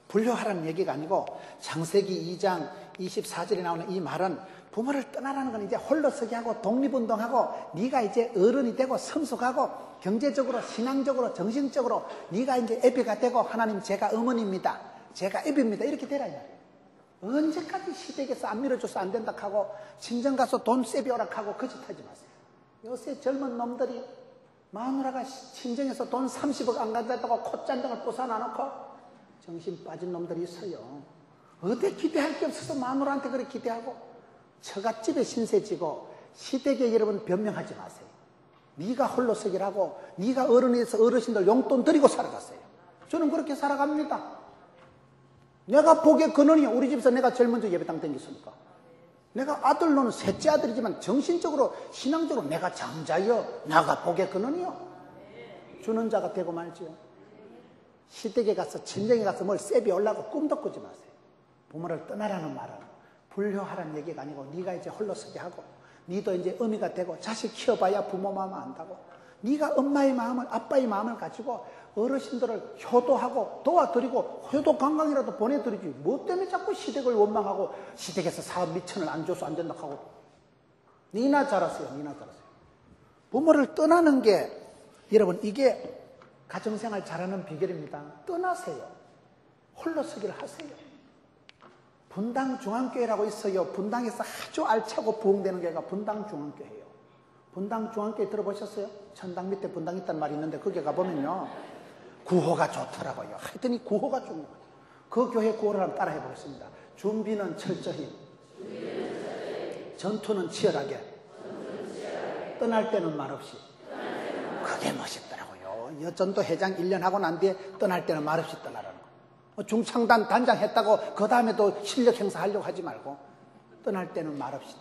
분류하라는 얘기가 아니고 창세기 2장 24절에 나오는 이 말은 부모를 떠나라는 건 이제 홀로서기 하고 독립운동하고 네가 이제 어른이 되고 성숙하고 경제적으로 신앙적으로 정신적으로 네가 이제 애비가 되고 하나님 제가 어머니입니다. 제가 애비입니다. 이렇게 되라 이 말이에요. 언제까지 시댁에서 안 밀어줘서 안 된다 하고 친정 가서 돈 세비 오락하고 거짓하지 마세요. 요새 젊은 놈들이 마누라가 친정에서 돈 30억 안 가져다고 콧잔등을 부숴놔놓고 정신 빠진 놈들이 있어요. 어디 기대할 게 없어서 마누라한테 그렇게 기대하고 처갓집에 신세지고 시댁에 여러분 변명하지 마세요. 네가 홀로서기라고 네가 어른이 돼서 어르신들 용돈 드리고 살아갔어요. 저는 그렇게 살아갑니다. 내가 복의 근원이야. 우리 집에서 내가 제일 먼저 예배당 댕겼으니까. 내가 아들로는 셋째 아들이지만 정신적으로 신앙적으로 내가 장자여 나가 복의 근원이요. 주는 자가 되고 말지요. 시댁에 가서 친정에 가서 뭘 세비 올라고 꿈도 꾸지 마세요. 부모를 떠나라는 말은 불효하라는 얘기가 아니고 네가 이제 홀로서기 하고 네도 이제 어미가 되고 자식 키워봐야 부모 마음 안다고 네가 엄마의 마음을 아빠의 마음을 가지고 어르신들을 효도하고 도와드리고 효도 관광이라도 보내드리지 뭐 때문에 자꾸 시댁을 원망하고 시댁에서 사업 미천을 안 줘서 안 된다 하고 니나 잘하세요. 부모를 떠나는 게 여러분 이게 가정생활 잘하는 비결입니다. 떠나세요. 홀로서기를 하세요. 분당중앙교회라고 있어요. 분당에서 아주 알차고 부흥되는 교회가 분당중앙교회예요. 분당중앙교회 들어보셨어요? 천당 밑에 분당 있다는 말이 있는데 거기 가보면요 구호가 좋더라고요. 하여튼 이 구호가 좋은 거예요. 그 교회 구호를 한번 따라 해보겠습니다. 준비는 철저히, 전투는 치열하게, 떠날 때는 말없이. 그게 멋있더라고요. 여전도 회장 1년 하고 난 뒤에 떠날 때는 말없이 떠나라는 거. 중창단 단장 했다고 그 다음에도 실력 행사하려고 하지 말고 떠날 때는 말없이.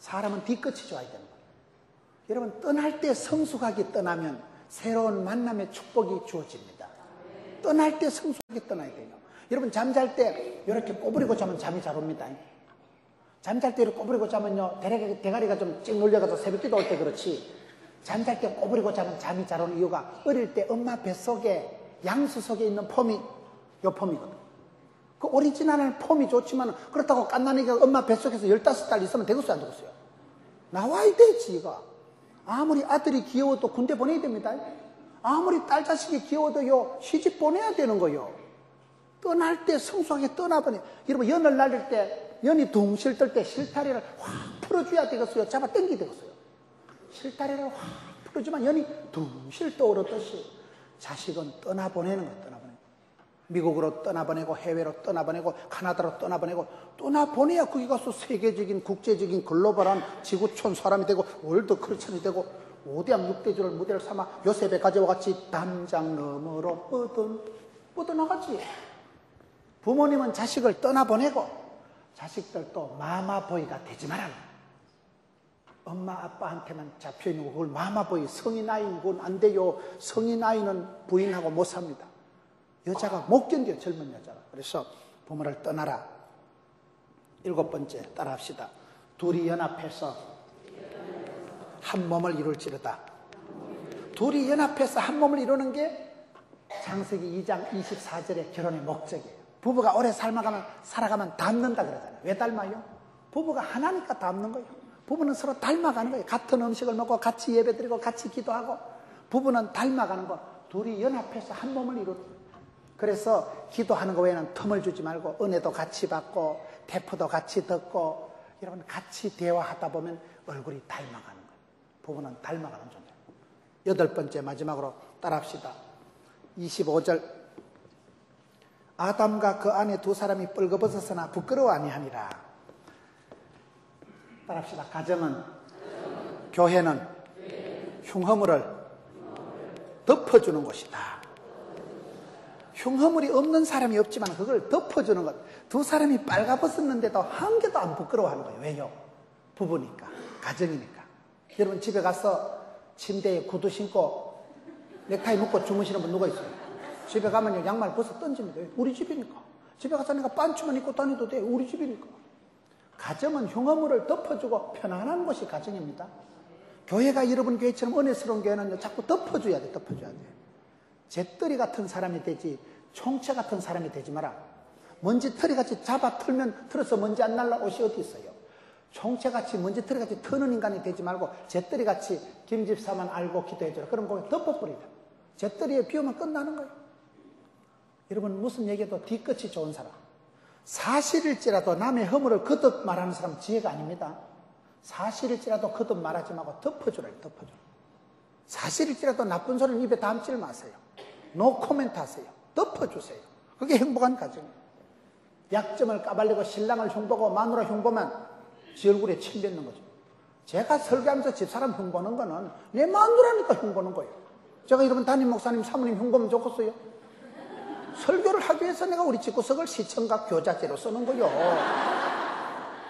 사람은 뒤끝이 좋아야 되는 거예요. 여러분, 떠날 때 성숙하게 떠나면 새로운 만남의 축복이 주어집니다. 떠날 때 성숙하게 떠나야 돼요. 여러분, 잠잘 때 이렇게 꼬부리고 자면 잠이 잘 옵니다. 잠잘 때 이렇게 꼬부리고 자면요, 대가리가 좀 찍 눌려가서 새벽기도 올 때 그렇지, 잠잘 때 꼬부리고 자면 잠이 잘 오는 이유가 어릴 때 엄마 뱃속에, 양수 속에 있는 폼이 요 폼이거든. 그 오리지널한 폼이 좋지만 그렇다고 깐난이가 엄마 뱃속에서 15달 있으면 되겠어요, 안 되겠어요? 나와야 되지, 이거. 아무리 아들이 귀여워도 군대 보내야 됩니다. 아무리 딸 자식이 귀여워도요, 시집 보내야 되는 거요. 떠날 때 성숙하게 떠나버려. 여러분, 연을 날릴 때, 연이 둥실 뜰 때 실타래를 확 풀어줘야 되겠어요? 잡아 당기야 되겠어요? 실타래를 확 풀어주면 연이 둥실 떠오르듯이 자식은 떠나보내는 거예요, 떠나보내는 거예요. 미국으로 떠나보내고, 해외로 떠나보내고, 카나다로 떠나보내고, 떠나보내야 거기 가서 세계적인, 국제적인 글로벌한 지구촌 사람이 되고, 월드 크리스천이 되고, 5대양 6대주를 무대를 삼아 요셉의 가지와 같이 담장 너머로 뻗어나가지. 부모님은 자식을 떠나보내고, 자식들도 마마보이가 되지 마라. 엄마 아빠한테만 잡혀있는 그걸 마마보이, 성인아이는 그건 안 돼요. 성인아이는 부인하고 못 삽니다. 여자가 못 견뎌요, 젊은 여자가. 그래서 부모를 떠나라. 7번째 따라합시다. 둘이 연합해서 한 몸을 이룰지로다. 둘이 연합해서 한 몸을 이루는 게 창세기 2장 24절의 결혼의 목적이에요. 부부가 오래 살아가면 닮는다 그러잖아요. 왜 닮아요? 부부가 하나니까 닮는 거예요. 부부는 서로 닮아가는 거예요. 같은 음식을 먹고 같이 예배드리고 같이 기도하고, 부부는 닮아가는 거. 둘이 연합해서 한 몸을 이루는 거예요. 그래서 기도하는 거 외에는 틈을 주지 말고 은혜도 같이 받고 대포도 같이 듣고, 여러분 같이 대화하다 보면 얼굴이 닮아가는 거예요. 부부는 닮아가는 존재예요. 8번째 마지막으로 따라합시다. 25절. 아담과 그 안에 두 사람이 뻘거벗었으나 부끄러워 아니하니라. 따라합시다. 가정은, 교회는 흉허물을 덮어주는 곳이다. 흉허물이 없는 사람이 없지만 그걸 덮어주는 것. 두 사람이 빨가벗었는데도 한 개도 안 부끄러워하는 거예요. 왜요? 부부니까, 가정이니까. 여러분 집에 가서 침대에 구두 신고 넥타이 묶고 주무시는 분 누가 있어요? 집에 가면요, 양말 벗어 던집니다. 우리 집이니까. 집에 가서 내가 반추만 입고 다니도 돼. 우리 집이니까. 가정은 흉허물을 덮어주고 편안한 곳이 가정입니다. 교회가 여러분 교회처럼 은혜스러운 교회는요, 자꾸 덮어줘야 돼, 덮어줘야 돼. 잿더리 같은 사람이 되지, 총채 같은 사람이 되지 마라. 먼지털이같이 잡아 털면 털어서 먼지 안 날라 옷이 어디 있어요? 총채같이 먼지털이같이 터는 인간이 되지 말고 잿더리같이 김집사만 알고 기도해줘라. 그럼 거기 덮어버리자. 잿더리에 비우면 끝나는 거예요. 여러분 무슨 얘기해도 뒤끝이 좋은 사람, 사실일지라도 남의 허물을 거듭 말하는 사람 지혜가 아닙니다. 사실일지라도 거듭 말하지 말고 덮어주라. 덮어주라. 사실일지라도 나쁜 소리를 입에 담지 마세요. 노 코멘트 하세요. 덮어주세요. 그게 행복한 가정이에요. 약점을 까발리고 신랑을 흉보고 마누라 흉보면 지 얼굴에 침 뱉는 거죠. 제가 설교하면서 집사람 흉보는 거는 내 마누라니까 흉보는 거예요. 제가 여러분 담임 목사님 사모님 흉보면 좋겠어요? 설교를 하기 위해서 내가 우리 집구석을 시청각 교자재로 쓰는 거요.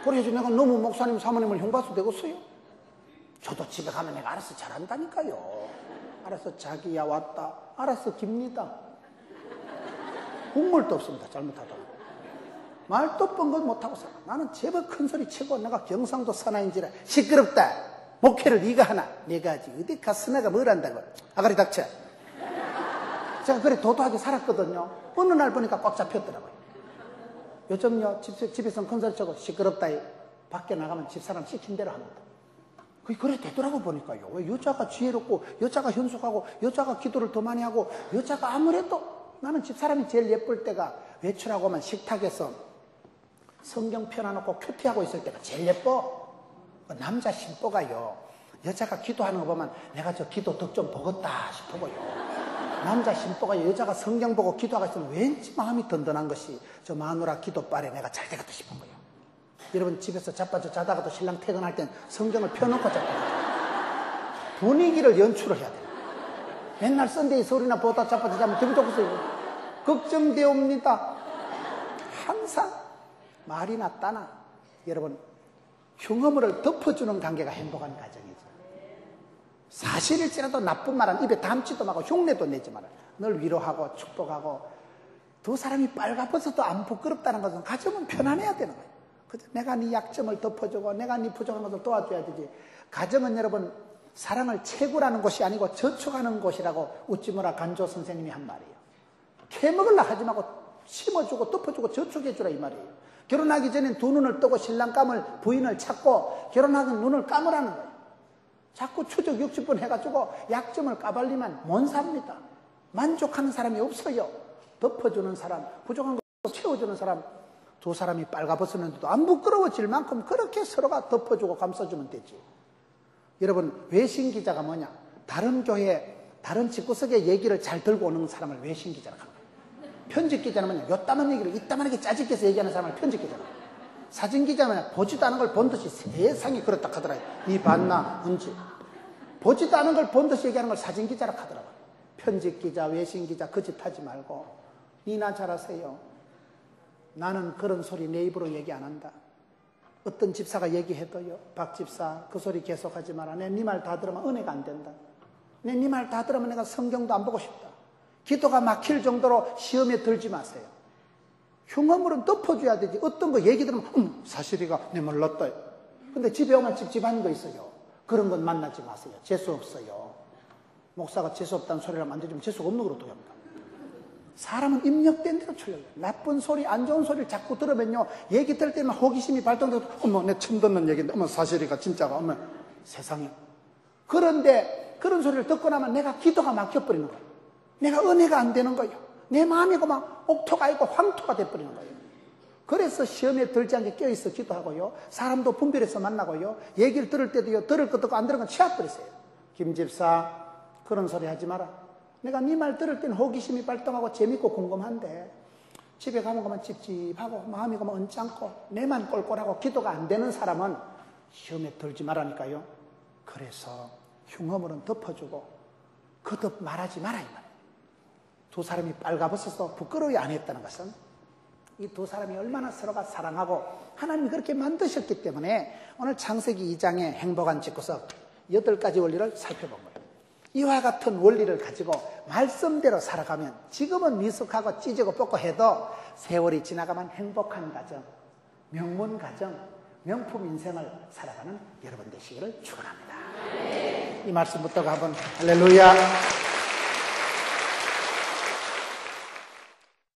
그래서 내가 너무 목사님 사모님을 흉봐서 되겠어요? 저도 집에 가면 내가 알아서 잘한다니까요. 알아서 자기야 왔다, 알아서 깁니다. 국물도 없습니다. 잘못하다. 말도 뻥긋 못하고 살아. 나는 제법 큰 소리 치고 내가 경상도 사나인지라 시끄럽다. 목회를 네가 하나. 내가 하지. 어디 가서 내가 뭘 한다고. 아가리 닥쳐. 제가 그래 도도하게 살았거든요. 어느 날 보니까 꽉 잡혔더라고요. 요즘요 집에서는 큰 소리 치고 시끄럽다. 밖에 나가면 집사람 시킨 대로 합니다. 그래 되더라고 보니까요. 왜 여자가 지혜롭고 여자가 현숙하고 여자가 기도를 더 많이 하고 여자가 아무래도 나는 집사람이 제일 예쁠 때가 외출하고 오면 식탁에서 성경 펴놔놓고 큐티하고 있을 때가 제일 예뻐. 남자 심보가요. 여자가 기도하는 거 보면 내가 저 기도 덕 좀 보겠다 싶어요. 남자 심보가 여자가 성경 보고 기도하고 있으면 왠지 마음이 든든한 것이 저 마누라 기도빨에 내가 잘 되겠다 싶은 거예요. 여러분 집에서 자빠져 자다가도 신랑 퇴근할 땐 성경을 펴놓고 자빠져. 분위기를 연출을 해야 돼요. 맨날 썬데이 소리나 보다 자빠져 자면 되게 좋겠어요. 걱정되옵니다. 항상 말이나 따나 여러분 흉어물을 덮어주는 관계가 행복한 가정이죠. 사실일지라도 나쁜 말은 입에 담지도 말고 흉내도 내지 마라. 늘 위로하고 축복하고 두 사람이 빨가벗어도 안 부끄럽다는 것은 가정은 편안해야 되는 거예요. 내가 네 약점을 덮어주고 내가 네 부족한 것을 도와줘야 되지. 가정은 여러분 사랑을 채굴하는 곳이 아니고 저축하는 곳이라고 우찌무라 간조 선생님이 한 말이에요. 캐먹으려 하지 말고 심어주고 덮어주고 저축해주라 이 말이에요. 결혼하기 전엔 두 눈을 뜨고 신랑감을 부인을 찾고 결혼하기 눈을 감으라는 거예요. 자꾸 추적 60분 해가지고 약점을 까발리면 못 삽니다. 만족하는 사람이 없어요. 덮어주는 사람, 부족한 거 채워주는 사람, 두 사람이 빨가벗었는데도 안 부끄러워질 만큼 그렇게 서로가 덮어주고 감싸주면 되지. 여러분, 외신기자가 뭐냐? 다른 교회, 다른 집구석의 얘기를 잘 들고 오는 사람을 외신기자라고 하는 거예요. 편집기자는 뭐냐? 요따만 얘기를 이따만하게 짜집게서 얘기하는 사람을 편집기자라고 해요. 사진기자는 뭐냐? 보지도 않은 걸 본 듯이 세상이 그렇다 하더라고요. 이 봤나? 언제? 보지도 않은 걸 본 듯이 얘기하는 걸 사진기자라고 하더라고요. 편집기자, 외신기자 그 짓 하지 말고 니나 잘하세요. 나는 그런 소리 내 입으로 얘기 안 한다. 어떤 집사가 얘기해도요. 박 집사 그 소리 계속하지 마라. 내 네 말 다 들으면 은혜가 안 된다. 내 네 말 다 들으면 내가 성경도 안 보고 싶다. 기도가 막힐 정도로 시험에 들지 마세요. 흉어물은 덮어줘야 되지. 어떤 거 얘기 들으면 사실이가 내 몰랐다. 근데 집에 오면 찝찝한 거 있어요. 그런 건 만나지 마세요. 재수 없어요. 목사가 재수 없다는 소리를 하면 안 되지만 재수가 없는 걸 어떻게 합니까? 사람은 입력된 대로 틀려요. 나쁜 소리, 안 좋은 소리를 자꾸 들으면요. 얘기 들을 때만 호기심이 발동되고 어머 내 처음 듣는 얘기인데 어머 사실이가 진짜가 어머 세상에. 그런데 그런 소리를 듣고 나면 내가 기도가 막혀버리는 거예요. 내가 은혜가 안 되는 거예요. 내 마음이 막 옥토가 있고 황토가 돼버리는 거예요. 그래서 시험에 들지 않게 껴있어 기도하고요. 사람도 분별해서 만나고요. 얘기를 들을 때도요. 들을 것 듣고 안 들은 건 치워버리세요. 김 집사 그런 소리 하지 마라. 내가 네 말 들을 때는 호기심이 발동하고 재밌고 궁금한데 집에 가면 찝찝하고 마음이 가면 언짢고 내만 꼴꼴하고 기도가 안 되는 사람은 시험에 들지 말라니까요. 그래서 흉어물은 덮어주고 거듭 말하지 마라 이 말이에요. 두 사람이 빨가벗어서 부끄러워 안 했다는 것은 이 두 사람이 얼마나 서로가 사랑하고 하나님이 그렇게 만드셨기 때문에 오늘 창세기 2장의 행복한 집구석 8가지 원리를 살펴본 거예요. 이와 같은 원리를 가지고 말씀대로 살아가면 지금은 미숙하고 찢고 뽑고 해도 세월이 지나가면 행복한 가정, 명문 가정, 명품 인생을 살아가는 여러분 되시기를 축원합니다. 이 말씀 붙들고 한번 할렐루야.